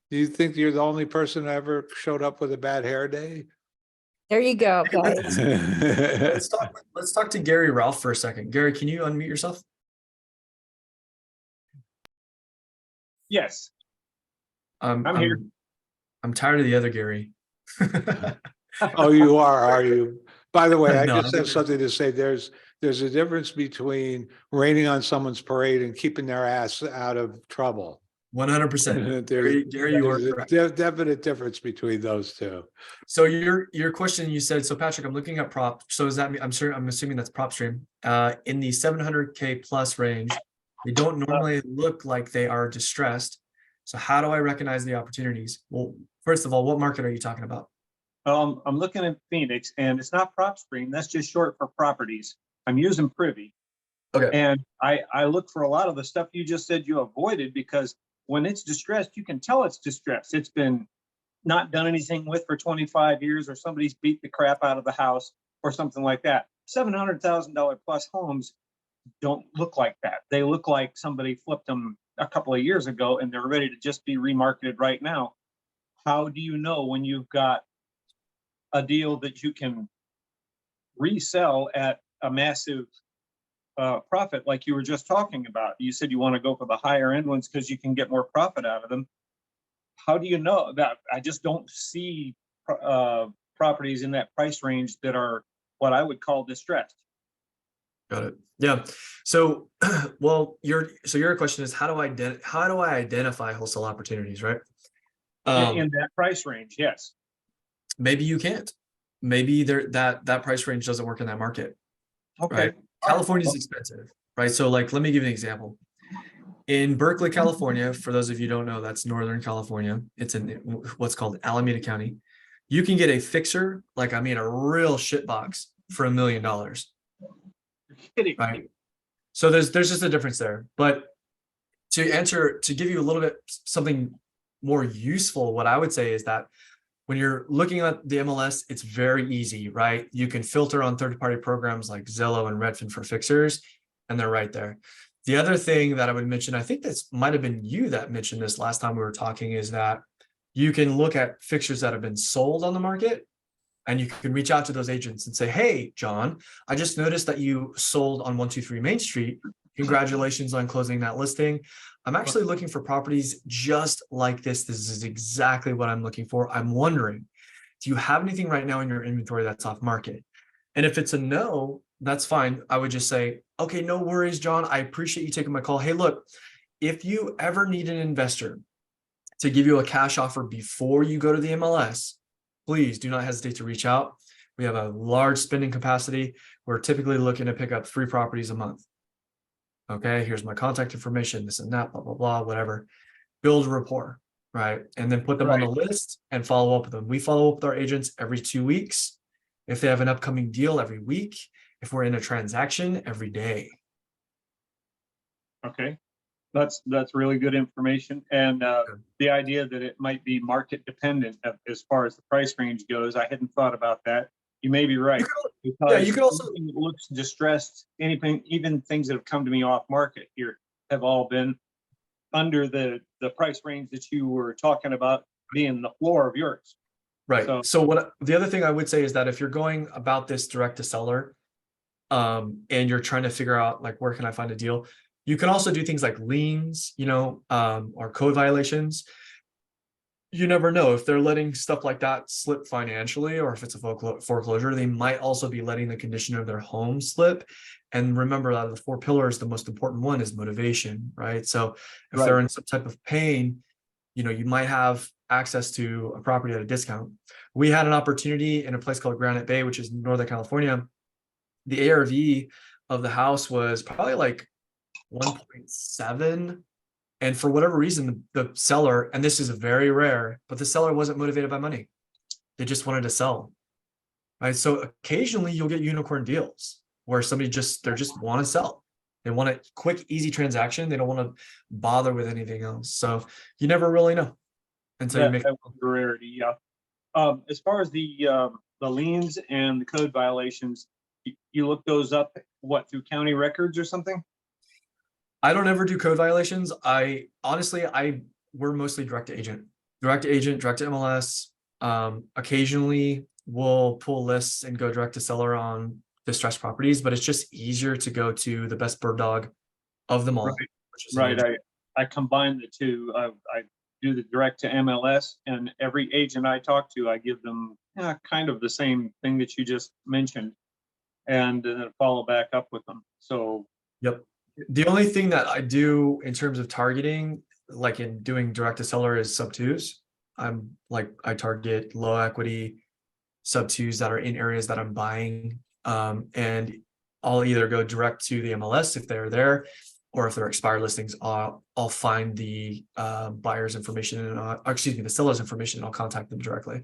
Do you think you're the only person that ever showed up with a bad hair day? There you go, guys. Let's talk to Gary Ralph for a second. Gary, can you unmute yourself? Yes. I'm here. I'm tired of the other Gary. Oh, you are you? By the way, I No, just have something to say. There's a difference between raining on someone's parade and keeping their ass out of trouble. 100%. Gary, you are correct. Definite difference between those two. So your question, you said, so Patrick, I'm looking at prop. So does that mean, I'm assuming that's prop stream. In the 700K plus range, they don't normally look like they are distressed. So how do I recognize the opportunities? Well, first of all, what market are you talking about? I'm looking at Phoenix, and it's not prop stream. That's just short for properties. I'm using Privy. Okay. And I look for a lot of the stuff you just said you avoided, because when it's distressed, you can tell it's distressed. It's been not done anything with for 25 years, or somebody's beat the crap out of the house or something like that. $700,000 plus homes don't look like that. They look like somebody flipped them a couple of years ago and they're ready to just be remarketed right now. How do you know when you've got a deal that you can resell at a massive profit like you were just talking about. You said you want to go for the higher end ones because you can get more profit out of them. How do you know that? I just don't see properties in that price range that are what I would call distressed. Got it. Yeah. So, well, your question is how do I identify wholesale opportunities, right? In that price range, yes. Maybe you can't. Maybe that price range doesn't work in that market. Okay. Right. California is expensive, right? So like, let me give you an example. In Berkeley, California, for those of you who don't know, that's Northern California. It's in what's called Alameda County. You can get a fixer, like I mean, a real shit box for $1 million, You're kidding. right? So there's just a difference there. But to give you a little bit something more useful, what I would say is that when you're looking at the MLS, it's very easy, right? You can filter on third-party programs like Zillow and Redfin for fixers, and they're right there. The other thing that I would mention, I think this might have been you that mentioned this last time we were talking, is that you can look at fixtures that have been sold on the market, and you can reach out to those agents and say, hey, John, I just noticed that you sold on 123 Main Street. Congratulations on closing that listing. I'm actually looking for properties just like this. This is exactly what I'm looking for. I'm wondering, do you have anything right now in your inventory that's off market? And if it's a no, that's fine. I would just say, okay, no worries, John. I appreciate you taking my call. Hey, look, if you ever need an investor to give you a cash offer before you go to the MLS, please do not hesitate to reach out. We have a large spending capacity. We're typically looking to pick up 3 properties a month. Okay, here's my contact information, this and that, blah, blah, blah, whatever. Build rapport, right? And then put them on the list and follow up with them. We follow up with our agents every 2 weeks. If they have an upcoming deal, every week. If we're in a transaction, every day. Okay. That's really good information. And the idea that it might be market dependent as far as the price range goes, I hadn't thought about that. You may be right. You could also anything that looks distressed, anything, even things that have come to me off market here have all been under the price range that you were talking about being the floor of yours. right. So what the other thing I would say is that if you're going about this direct to seller, and you're trying to figure out like where can I find a deal, you can also do things like liens, or code violations. You never know if they're letting stuff like that slip financially, or if it's a foreclosure, they might also be letting the condition of their home slip. And remember, out of the 4 pillars, the most important one is motivation, right? So if they're in some type of pain, you might have access to a property at a discount. We had an opportunity in a place called Granite Bay, which is Northern California. The ARV of the house was probably like 1.7. And for whatever reason, the seller, and this is very rare, but the seller wasn't motivated by money. They just wanted to sell. Right. So occasionally you'll get unicorn deals where somebody just want to sell. They want a quick, easy transaction. They don't want to bother with anything else. So you never really know until you make that was a rarity. Yeah. As far as the liens and the code violations, you look those up, through county records or something? I don't ever do code violations. We're mostly direct to agent, direct to MLS. Occasionally we'll pull lists and go direct to seller on distressed properties, but it's just easier to go to the best bird dog of them all. Right. Which is an agent. I combine the two. I do the direct to MLS, and every agent I talk to, I give them kind of the same thing that you just mentioned, and then follow back up with them. So, yep. The only thing that I do in terms of targeting, like in doing direct to seller, is sub-2s. I target low equity sub-2s that are in areas that I'm buying. And I'll either go direct to the MLS if they're there, or if they're expired listings, I'll find the buyer's information and the seller's information, and I'll contact them directly.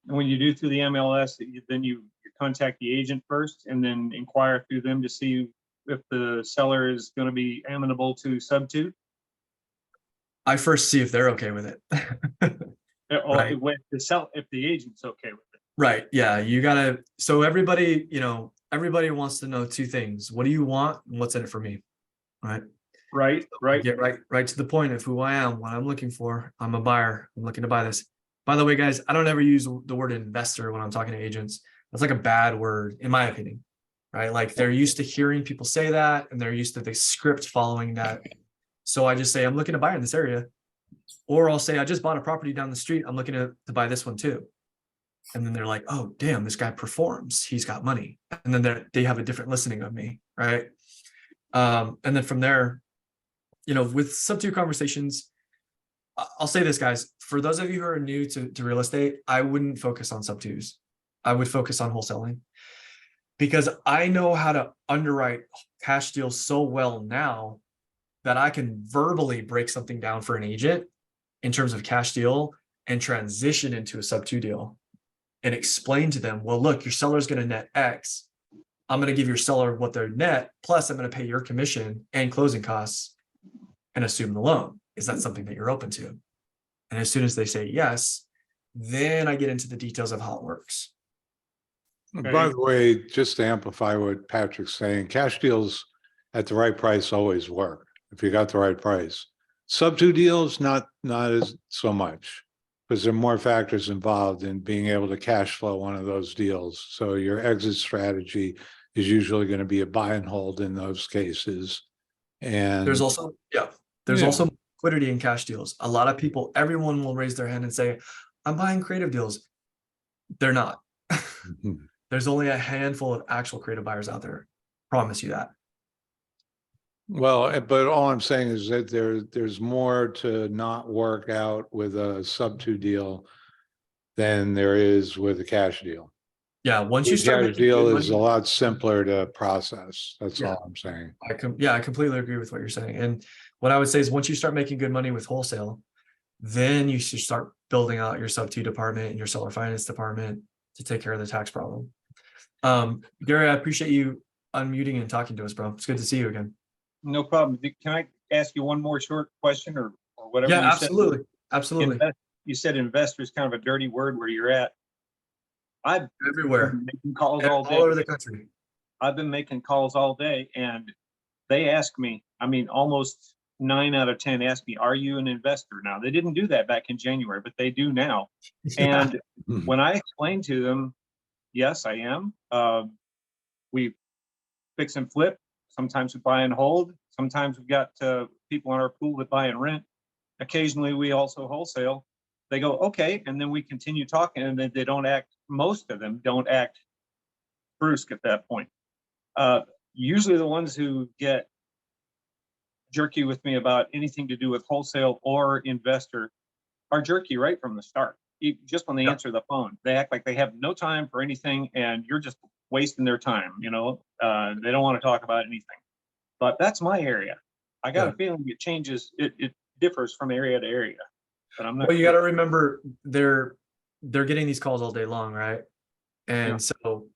and when you do through the MLS, then you contact the agent first, and then inquire through them to see if the seller is going to be amenable to sub-2. I first see if they're okay with it. Or Right. if the agent's okay with it. Right. Yeah. You gotta, so everybody wants to know 2 things. What do you want and what's in it for me? Right. Right. Get right to the point of who I am, what I'm looking for. I'm a buyer. I'm looking to buy this. By the way, guys, I don't ever use the word investor when I'm talking to agents. That's like a bad word, in my opinion. right? Like they're used to hearing people say that and they're used to the script following that. So I just say, I'm looking to buy in this area. Or I'll say, I just bought a property down the street. I'm looking to buy this one too. And then they're like, oh, damn, this guy performs. He's got money. And then they have a different listening of me, right? And then from there, with sub-2 conversations, I'll say this, guys, for those of you who are new to real estate, I wouldn't focus on sub-2s. I would focus on wholesaling because I know how to underwrite cash deals so well now that I can verbally break something down for an agent in terms of cash deal and transition into a sub-2 deal and explain to them, well, look, your seller's going to net X. I'm going to give your seller what their net, plus I'm going to pay your commission and closing costs and assume the loan. Is that something that you're open to? And as soon as they say yes, then I get into the details of how it works. By the way, just to amplify what Patrick's saying, cash deals at the right price always work if you got the right price. Sub-2 deals, not as so much, because there are more factors involved in being able to cash flow one of those deals. So your exit strategy is usually going to be a buy and hold in those cases. And There's also, also liquidity in cash deals. A lot of people, everyone will raise their hand and say, I'm buying creative deals. They're not. There's only a handful of actual creative buyers out there. Promise you that. well, but all I'm saying is that there's more to not work out with a sub-2 deal than there is with a cash deal. Yeah, once The you start cash making deal good is a money, lot simpler to process. That's Yeah. all I'm saying. I completely agree with what you're saying. And what I would say is once you start making good money with wholesale, then you should start building out your sub-2 department and your seller finance department to take care of the tax problem. Gary, I appreciate you unmuting and talking to us, bro. It's good to see you again. No problem. Can I ask you one more short question or whatever? Yeah, you said? absolutely. Absolutely. You said investor is kind of a dirty word where you're at. I've Everywhere. been making calls All all day. over the country. I've been making calls all day and they ask me, almost 9 out of 10 ask me, are you an investor? Now, they didn't do that back in January, but they do now. And when I explain to them, yes, I am. We fix and flip. Sometimes we buy and hold. Sometimes we've got people on our pool that buy and rent. Occasionally, we also wholesale. They go, okay, and then we continue talking, and then they don't act. Most of them don't act brusque at that point. Usually, the ones who get jerky with me about anything to do with wholesale or investor are jerky right from the start. Just when they answer the phone, they act like they have no time for anything, and you're just wasting their time. They don't want to talk about anything. But that's my area. I got a feeling it changes. It differs from area to area. But I'm not. Well, you got to remember they're getting these calls all day long, right? And so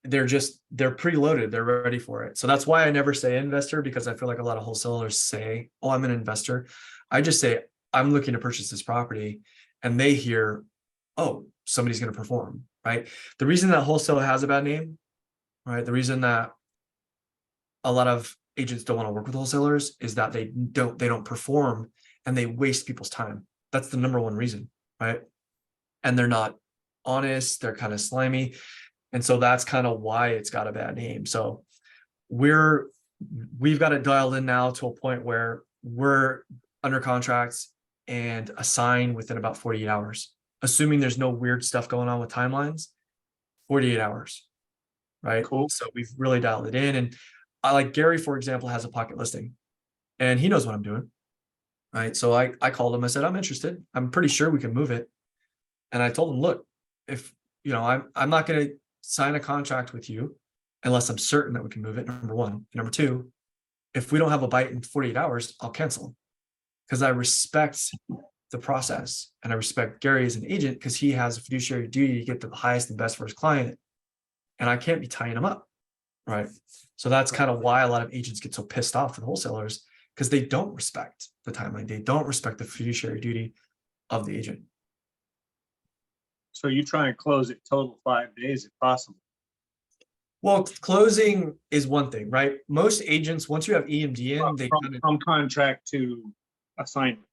they're preloaded. They're ready for it. So that's why I never say investor, because I feel like a lot of wholesalers say, oh, I'm an investor. I just say, I'm looking to purchase this property. And they hear, oh, somebody's going to perform, right? The reason that wholesale has a bad name, right? The reason that a lot of agents don't want to work with wholesalers is that they don't perform and they waste people's time. That's the number one reason, right? And they're not honest. They're kind of slimy. And so that's kind of why it's got a bad name. So we've got it dialed in now to a point where we're under contracts and assign within about 48 hours, assuming there's no weird stuff going on with timelines, 48 hours, right? Cool. So we've really dialed it in. And I like Gary, for example, has a pocket listing and he knows what I'm doing, right? So I called him, I said, I'm interested. I'm pretty sure we can move it. And I told him, look, if, I'm not going to sign a contract with you unless I'm certain that we can move it, number one. Number two, if we don't have a bite in 48 hours, I'll cancel. Because I respect the process and I respect Gary as an agent because he has a fiduciary duty to get the highest and best for his client. And I can't be tying him up, right? So that's kind of why a lot of agents get so pissed off with wholesalers because they don't respect the timeline. They don't respect the fiduciary duty of the agent. So you try and close it total 5 days if possible. Well, closing is one thing, right? Most agents, once you have EMD in, they from contract to assignment.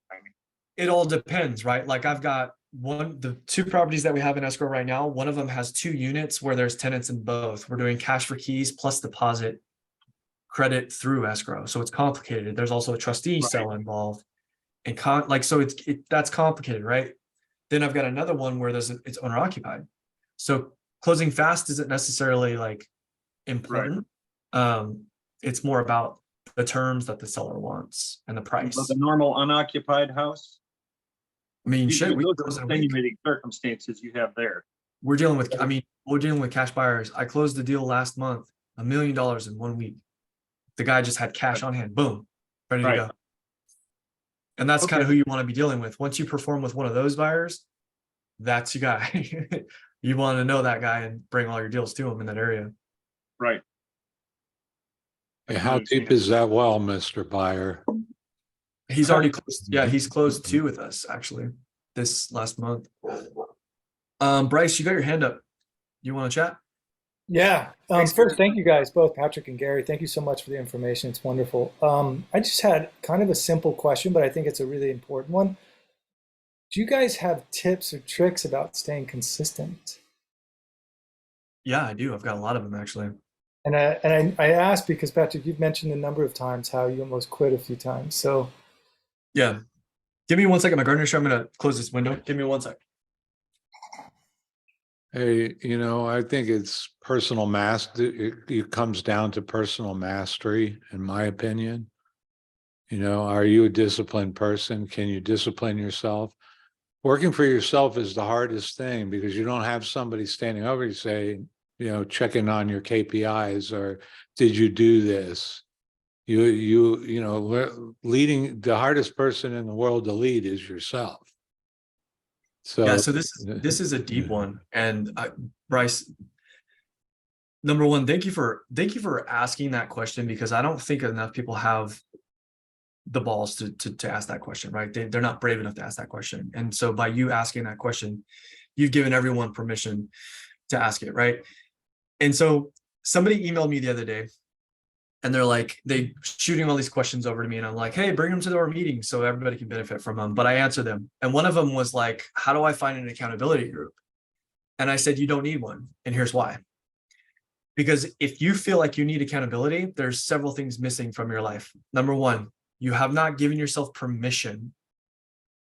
it all depends, right? Like I've got the two properties that we have in escrow right now, one of them has 2 units where there's tenants in both. We're doing cash for keys plus deposit credit through escrow. So it's complicated. There's also a trustee Right. sale involved. And so that's complicated, right? Then I've got another one where it's owner occupied. So closing fast isn't necessarily like important. It's more about the terms that the seller wants and the price. But the normal unoccupied house. I mean, Those shit, we are close in a week. extenuating circumstances you have there. We're dealing with cash buyers. I closed the deal last month, $1 million in 1 week. The guy just had cash on hand, boom, ready to Right. go. And that's kind of Okay. who you want to be dealing with. Once you perform with one of those buyers, that's your guy. You want to know that guy and bring all your deals to him in that area. Right. I Hey, can how understand. deep is that well, Mr. Buyer? He's already closed. Yeah, he's closed 2 with us actually this last month. Bryce, you got your hand up. You want to chat? Yeah. Thanks, First, Gary. thank you guys, both Patrick and Gary. Thank you so much for the information. It's wonderful. I just had kind of a simple question, but I think it's a really important one. Do you guys have tips or tricks about staying consistent? Yeah, I do. I've got a lot of them actually. And I asked because, Patrick, you've mentioned a number of times how you almost quit a few times. So Yeah. Give me 1 second, my gardener. I'm going to close this window. Give me 1 sec. Hey, I think it's personal it comes down to personal mastery, in my opinion. Are you a disciplined person? Can you discipline yourself? Working for yourself is the hardest thing because you don't have somebody standing over you saying, checking on your KPIs or did you do this? Leading, the hardest person in the world to lead is yourself. So Yeah, so this is a deep one, and Bryce, number one, thank you for asking that question because I don't think enough people have the balls to ask that question, right? They're not brave enough to ask that question, and so by you asking that question, you've given everyone permission to ask it, right? And so somebody emailed me the other day, and they're like, they shooting all these questions over to me, and I'm like, hey, bring them to our meeting so everybody can benefit from them. But I answer them, and one of them was like, how do I find an accountability group? And I said, you don't need one, and here's why. Because if you feel like you need accountability, there's several things missing from your life. Number one, you have not given yourself permission.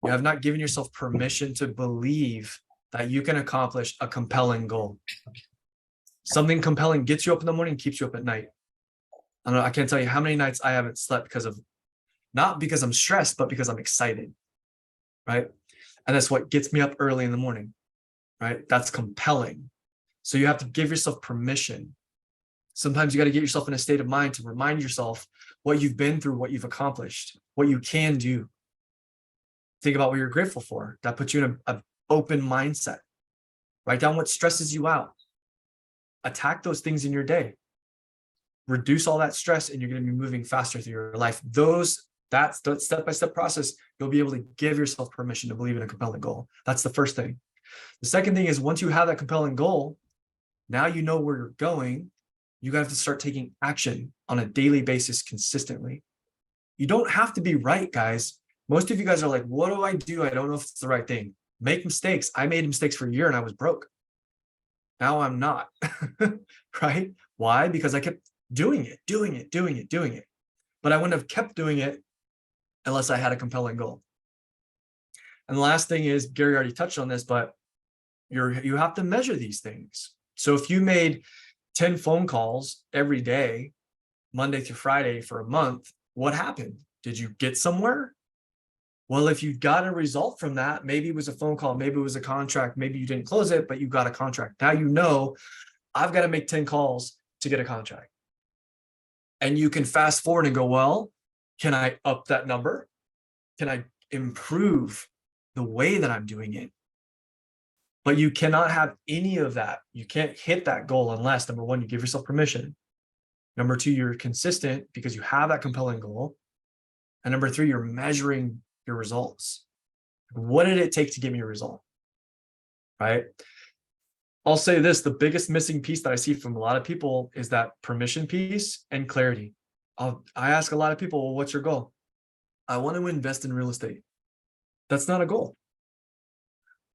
You have not given yourself permission to believe that you can accomplish a compelling goal. Something compelling gets you up in the morning, keeps you up at night. I don't know, I can't tell you how many nights I haven't slept not because I'm stressed, but because I'm excited, right? And that's what gets me up early in the morning, right? That's compelling. So you have to give yourself permission. Sometimes you got to get yourself in a state of mind to remind yourself what you've been through, what you've accomplished, what you can do. Think about what you're grateful for. That puts you in an open mindset. Write down what stresses you out. Attack those things in your day. Reduce all that stress, and you're going to be moving faster through your life. That's the step-by-step process. You'll be able to give yourself permission to believe in a compelling goal. That's the first thing. The second thing is once you have that compelling goal, now you know where you're going. You have to start taking action on a daily basis consistently. You don't have to be right, guys. Most of you guys are like, what do? I don't know if it's the right thing. Make mistakes. I made mistakes for a year and I was broke. Now I'm not, right? Why? Because I kept doing it. But I wouldn't have kept doing it unless I had a compelling goal. And the last thing is, Gary already touched on this, but you have to measure these things. So if you made 10 phone calls every day, Monday through Friday for a month, what happened? Did you get somewhere? Well, if you got a result from that, maybe it was a phone call, maybe it was a contract, maybe you didn't close it, but you got a contract. Now you know I've got to make 10 calls to get a contract. And you can fast forward and go, well, can I up that number? Can I improve the way that I'm doing it? But you cannot have any of that. You can't hit that goal unless, number one, you give yourself permission. Number two, you're consistent because you have that compelling goal. And number three, you're measuring your results. What did it take to give me a result? Right? I'll say this, the biggest missing piece that I see from a lot of people is that permission piece and clarity. I ask a lot of people, well, what's your goal? I want to invest in real estate. That's not a goal.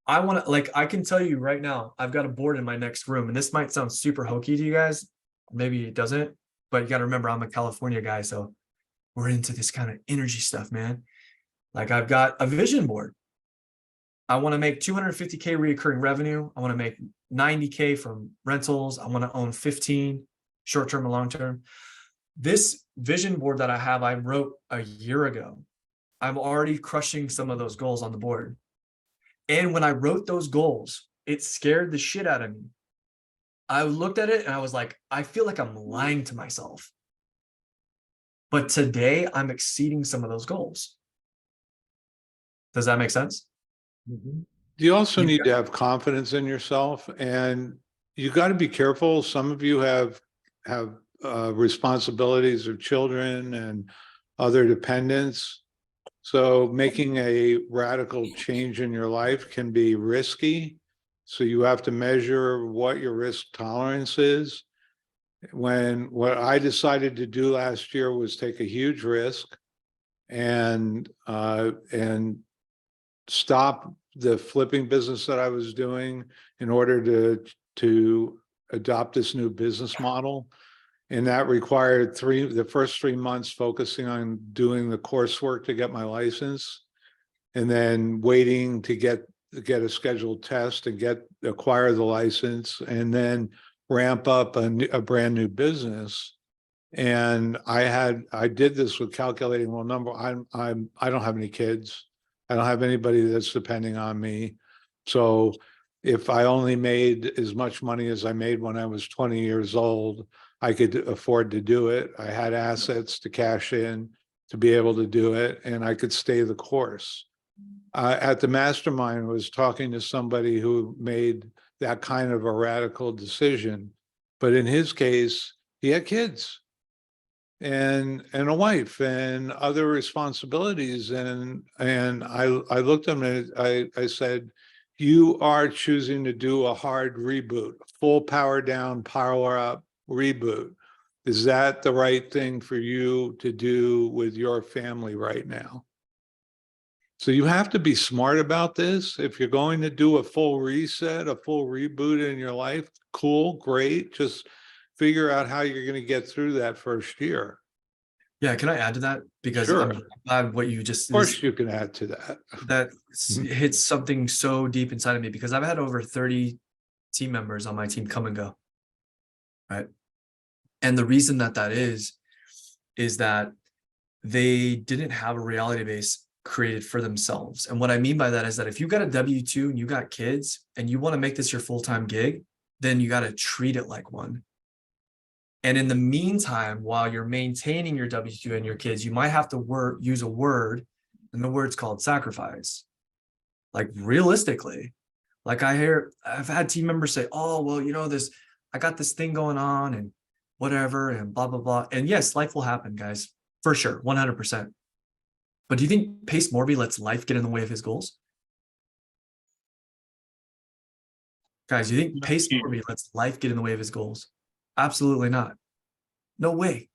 I want to, like, I can tell you right now, I've got a board in my next room, and this might sound super hokey to you guys. Maybe it doesn't, but you got to remember, I'm a California guy, so we're into this kind of energy stuff, man. Like, I've got a vision board. I want to make 250K recurring revenue. I want to make 90K from rentals. I want to own 15 short-term and long-term. This vision board that I have, I wrote a year ago. I'm already crushing some of those goals on the board. And when I wrote those goals, it scared the shit out of me. I looked at it and I was like, I feel like I'm lying to myself. But today I'm exceeding some of those goals. Does that make sense? You also You need to have confidence in yourself, and you got to be careful. Some of you have responsibilities of children and other dependents. So making a radical change in your life can be risky. So you have to measure what your risk tolerance is. What I decided to do last year was take a huge risk and stop the flipping business that I was doing in order to adopt this new business model. And that required the first 3 months focusing on doing the coursework to get my license, and then waiting to get a scheduled test and acquire the license, and then ramp up a brand new business. And I did this with calculating, well, I don't have any kids. I don't have anybody that's depending on me. So if I only made as much money as I made when I was 20 years old, I could afford to do it. I had assets to cash in to be able to do it, and I could stay the course. At the mastermind, I was talking to somebody who made that kind of a radical decision, but in his case, he had kids and a wife and other responsibilities. And I looked at him and I said, you are choosing to do a hard reboot, full power down, power up reboot. Is that the right thing for you to do with your family right now? So you have to be smart about this. If you're going to do a full reset, a full reboot in your life, cool, great. Just figure out how you're going to get through that first year. Yeah, can I add to that? Because Sure. I'm glad what you just Of course you can add to that. that hits something so deep inside of me, because I've had over 30 team members on my team come and go. Right. And the reason that is that they didn't have a reality base created for themselves. And what I mean by that is that if you got a W-2 and you got kids and you want to make this your full-time gig, then you got to treat it like one. And in the meantime, while you're maintaining your W-2 and your kids, you might have to use a word, and the word's called sacrifice. Like, realistically, like I've had team members say, oh, well, I got this thing going on and whatever and blah, blah, blah. And yes, life will happen, guys, for sure, 100%. But do you think Pace Morby lets life get in the way of his goals? Guys, do you think Pace Morby lets life get in the way of his goals? Absolutely not. No way.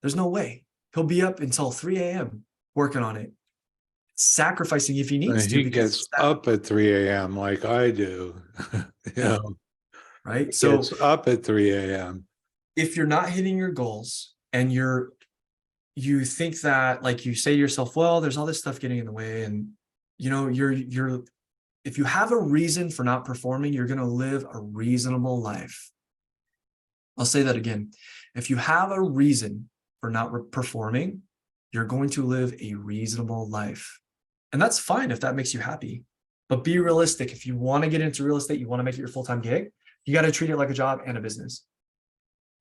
There's no way. He'll be up until 3 a.m. working on it, sacrificing if he needs to. He gets up at 3 a.m. like I do. Right? So it's up at 3 a.m. If you're not hitting your goals and you think that, like, you say to yourself, well, there's all this stuff getting in the way, and if you have a reason for not performing, you're going to live a reasonable life. I'll say that again. If you have a reason for not performing, you're going to live a reasonable life. And that's fine if that makes you happy. But be realistic. If you want to get into real estate, you want to make it your full-time gig, you got to treat it like a job and a business.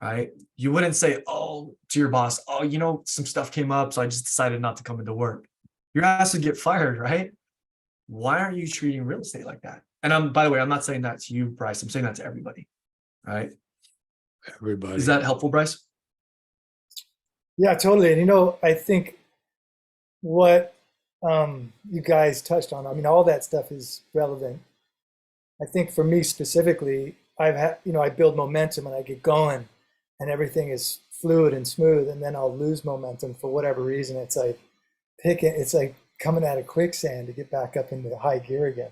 Right? You wouldn't say, oh, to your boss, oh, some stuff came up, so I just decided not to come into work. Your ass would get fired, right? Why aren't you treating real estate like that? And by the way, I'm not saying that to you, Bryce. I'm saying that to everybody. Right? Everybody. Is that helpful, Bryce? Yeah, totally. And I think what you guys touched on, all that stuff is relevant. I think for me specifically, I build momentum and I get going and everything is fluid and smooth, and then I'll lose momentum for whatever reason. It's like coming out of quicksand to get back up into the high gear again.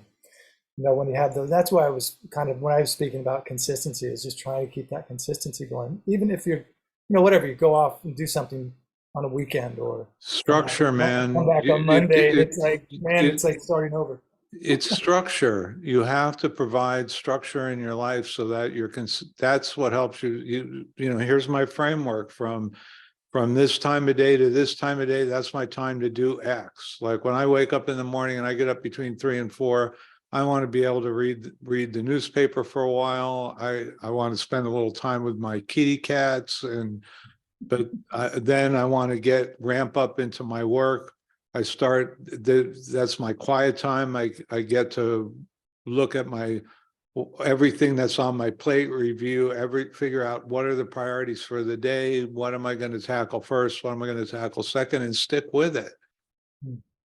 You know, when you have those, that's why I was kind of, when I was speaking about consistency, is just trying to keep that consistency going. Even if you're, whatever, you go off and do something on a weekend or Structure, man. come back on Monday, and it's like, man, it's like starting over. It's structure. You have to provide structure in your life so that that's what helps you. Here's my framework from this time of day to this time of day. That's my time to do X. Like when I wake up in the morning and I get up between 3 and 4, I want to be able to read the newspaper for a while. I want to spend a little time with my kitty cats, but then I want to ramp up into my work. That's my quiet time. I get to look at everything that's on my plate, figure out what are the priorities for the day. What am I going to tackle first? What am I going to tackle second, and stick with it.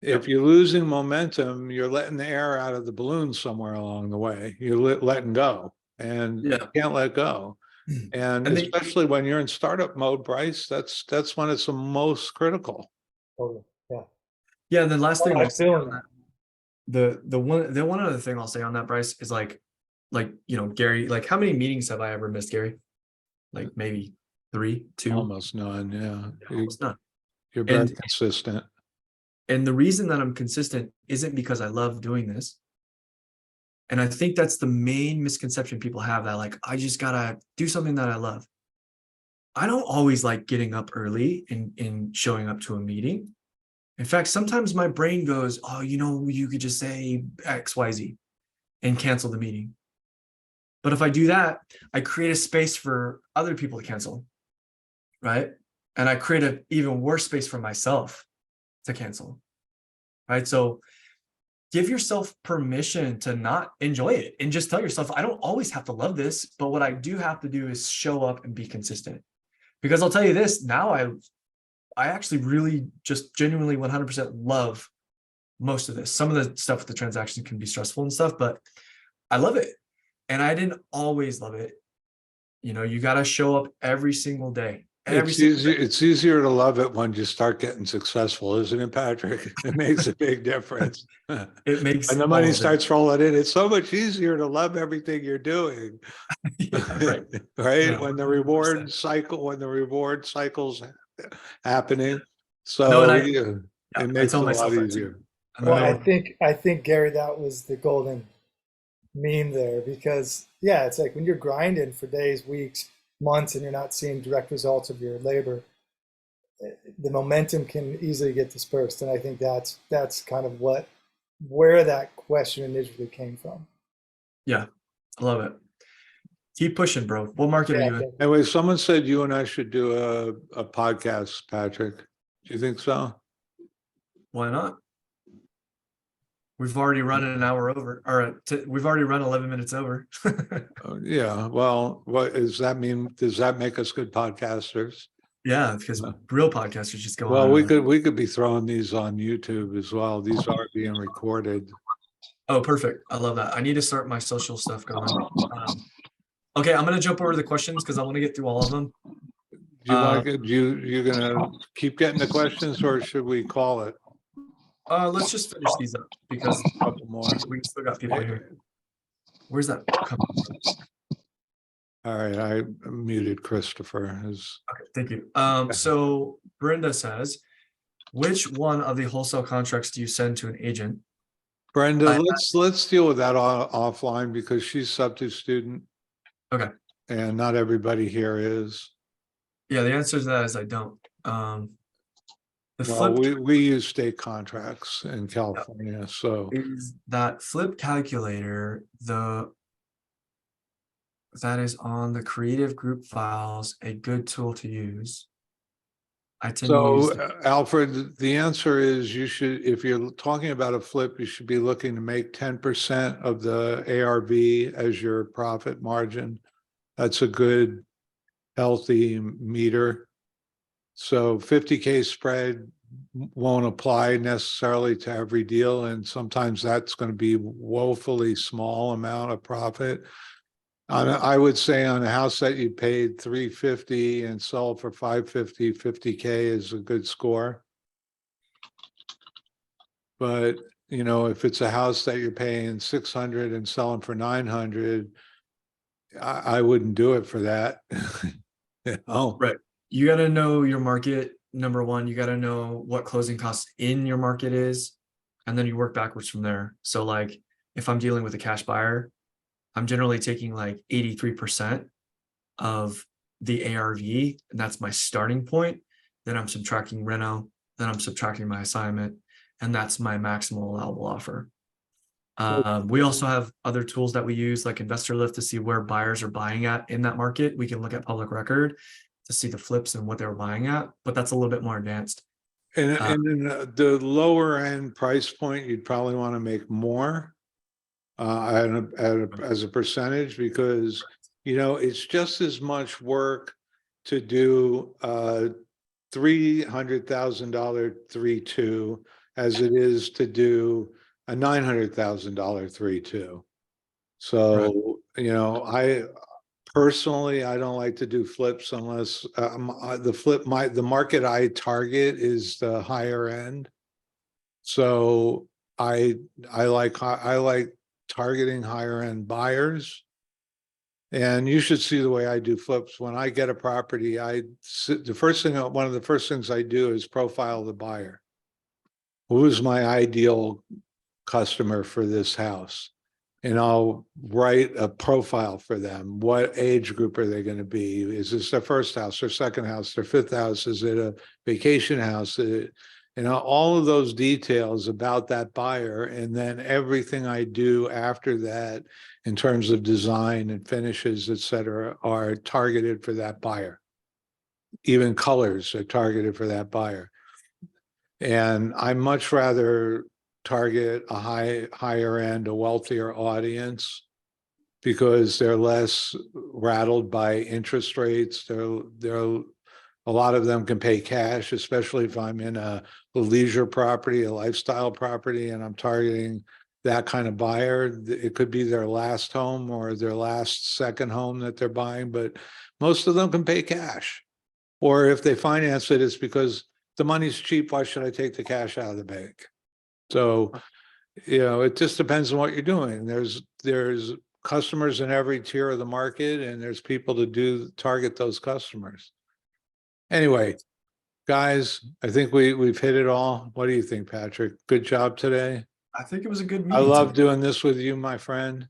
If you're losing momentum, you're letting the air out of the balloon somewhere along the way. You're letting go, and you can't let go. And especially when you're in startup mode, Bryce, that's when it's the most critical. Totally. Yeah. Yeah, and the last thing I'm I'll say feeling on that, the one other thing I'll say on that, Bryce, is like Gary, like how many meetings have I ever missed, Gary? Like maybe 3, 2, Almost none. Yeah, almost none. you're very consistent. And the reason that I'm consistent isn't because I love doing this. And I think that's the main misconception people have, that like, I just gotta do something that I love. I don't always like getting up early and showing up to a meeting. In fact, sometimes my brain goes, oh, you could just say XYZ and cancel the meeting. But if I do that, I create a space for other people to cancel, right? And I create an even worse space for myself to cancel, right? So give yourself permission to not enjoy it, and just tell yourself, I don't always have to love this, but what I do have to do is show up and be consistent. Because I'll tell you this, now I actually really just genuinely 100% love most of this. Some of the stuff with the transaction can be stressful and stuff, but I love it. And I didn't always love it. You got to show up every single day. It's easier to love it when you start getting successful, isn't it, Patrick? It makes a big difference. It makes, and the money starts rolling in. It's so much easier to love everything you're doing. Yeah, right. Right. Yeah, when the reward cycle's happening. So No, it makes it a lot easier. Well, I think Gary, that was the golden meme there, because it's like when you're grinding for days, weeks, months, and you're not seeing direct results of your labor, the momentum can easily get dispersed. And I think that's kind of where that question initially came from. Yeah, I love it. Keep pushing, bro. What market are you in? Anyway, someone said you and I should do a podcast, Patrick. Do you think so? Why not? We've already run an hour over, or we've already run 11 minutes over. Yeah. Well, what does that mean? Does that make us good podcasters? Yeah, because real podcasters just go on. Well, we could be throwing these on YouTube as well. These are being recorded. Oh, perfect. I love that. I need to start my social stuff going. Okay, I'm gonna jump over to the questions because I want to get through all of them. Do you want to you're gonna keep getting the questions, or should we call it? Let's just finish these up because A couple more. we still got people here. Where's that coming from? All right, I muted Christopher. Okay, thank you. So Brenda says, which one of the wholesale contracts do you send to an agent? Brenda, let's deal with that offline because she's sub-2 student. Okay. And not everybody here is. Yeah, the answer to that is I don't. Well, we use state contracts in California, so is that flip calculator that is on the creative group files a good tool to use? I tend to use Alfred, the answer is you should, if you're talking about a flip, you should be looking to make 10% of the ARV as your profit margin. That's a good, healthy meter. So 50K spread won't apply necessarily to every deal. And sometimes that's going to be woefully small amount of profit. I would say on a house that you paid $350 and sold for $550, 50K is a good score. But you know, if it's a house that you're paying 600 and selling for 900, I wouldn't do it for that. Oh, Right. You got to know your market. Number one, you got to know what closing costs in your market is, and then you work backwards from there. So like if I'm dealing with a cash buyer, I'm generally taking like 83% of the ARV, and that's my starting point. Then I'm subtracting reno, then I'm subtracting my assignment, and that's my maximal allowable offer. We also have other tools that we use like Investor Lift to see where buyers are buying at in that market. We can look at public record to see the flips and what they were buying at, but that's a little bit more advanced. and in the lower end price point, you'd probably want to make more as a percentage, because, you know, it's just as much work to do $300,000 3.2 as it is to do a $900,000 3.2. So, you know, I personally, I don't like to do flips unless the market I target is the higher end. So I like targeting higher end buyers. And you should see the way I do flips. When I get a property, one of the first things I do is profile the buyer. Who is my ideal customer for this house? And I'll write a profile for them. What age group are they going to be? Is this their first house, their second house, their fifth house? Is it a vacation house? All of those details about that buyer. And then everything I do after that in terms of design and finishes, et cetera, are targeted for that buyer. Even colors are targeted for that buyer. And I much rather target a higher end, a wealthier audience, because they're less rattled by interest rates. A lot of them can pay cash, especially if I'm in a leisure property, a lifestyle property, and I'm targeting that kind of buyer. It could be their last home or their last second home that they're buying, but most of them can pay cash. Or if they finance it, it's because the money's cheap. Why should I take the cash out of the bank? So, you know, it just depends on what you're doing. There's customers in every tier of the market, and there's people to target those customers. Anyway, guys, I think we've hit it all. What do you think, Patrick? Good job today. I think it was a good I meeting. love doing this with you, my friend.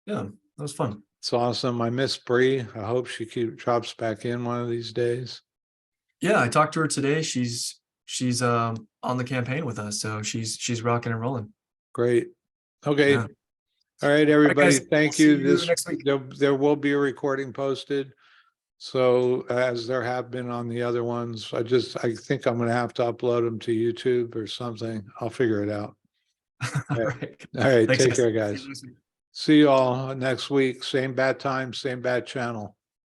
Yeah, that was fun. It's awesome. I miss Bree. I hope she drops back in one of these days. Yeah, I talked to her today. She's on the campaign with us, so she's rocking and rolling. Great. Okay. Yeah. All right, everybody. guys. Thank We'll you. see you next week. There will be a recording posted. So as there have been on the other ones, I think I'm going to have to upload them to YouTube or something. I'll figure it out. All Yeah. right. All right. Thanks, Take care, See guys. you next week. See you all next week. Same bad time, same bad channel.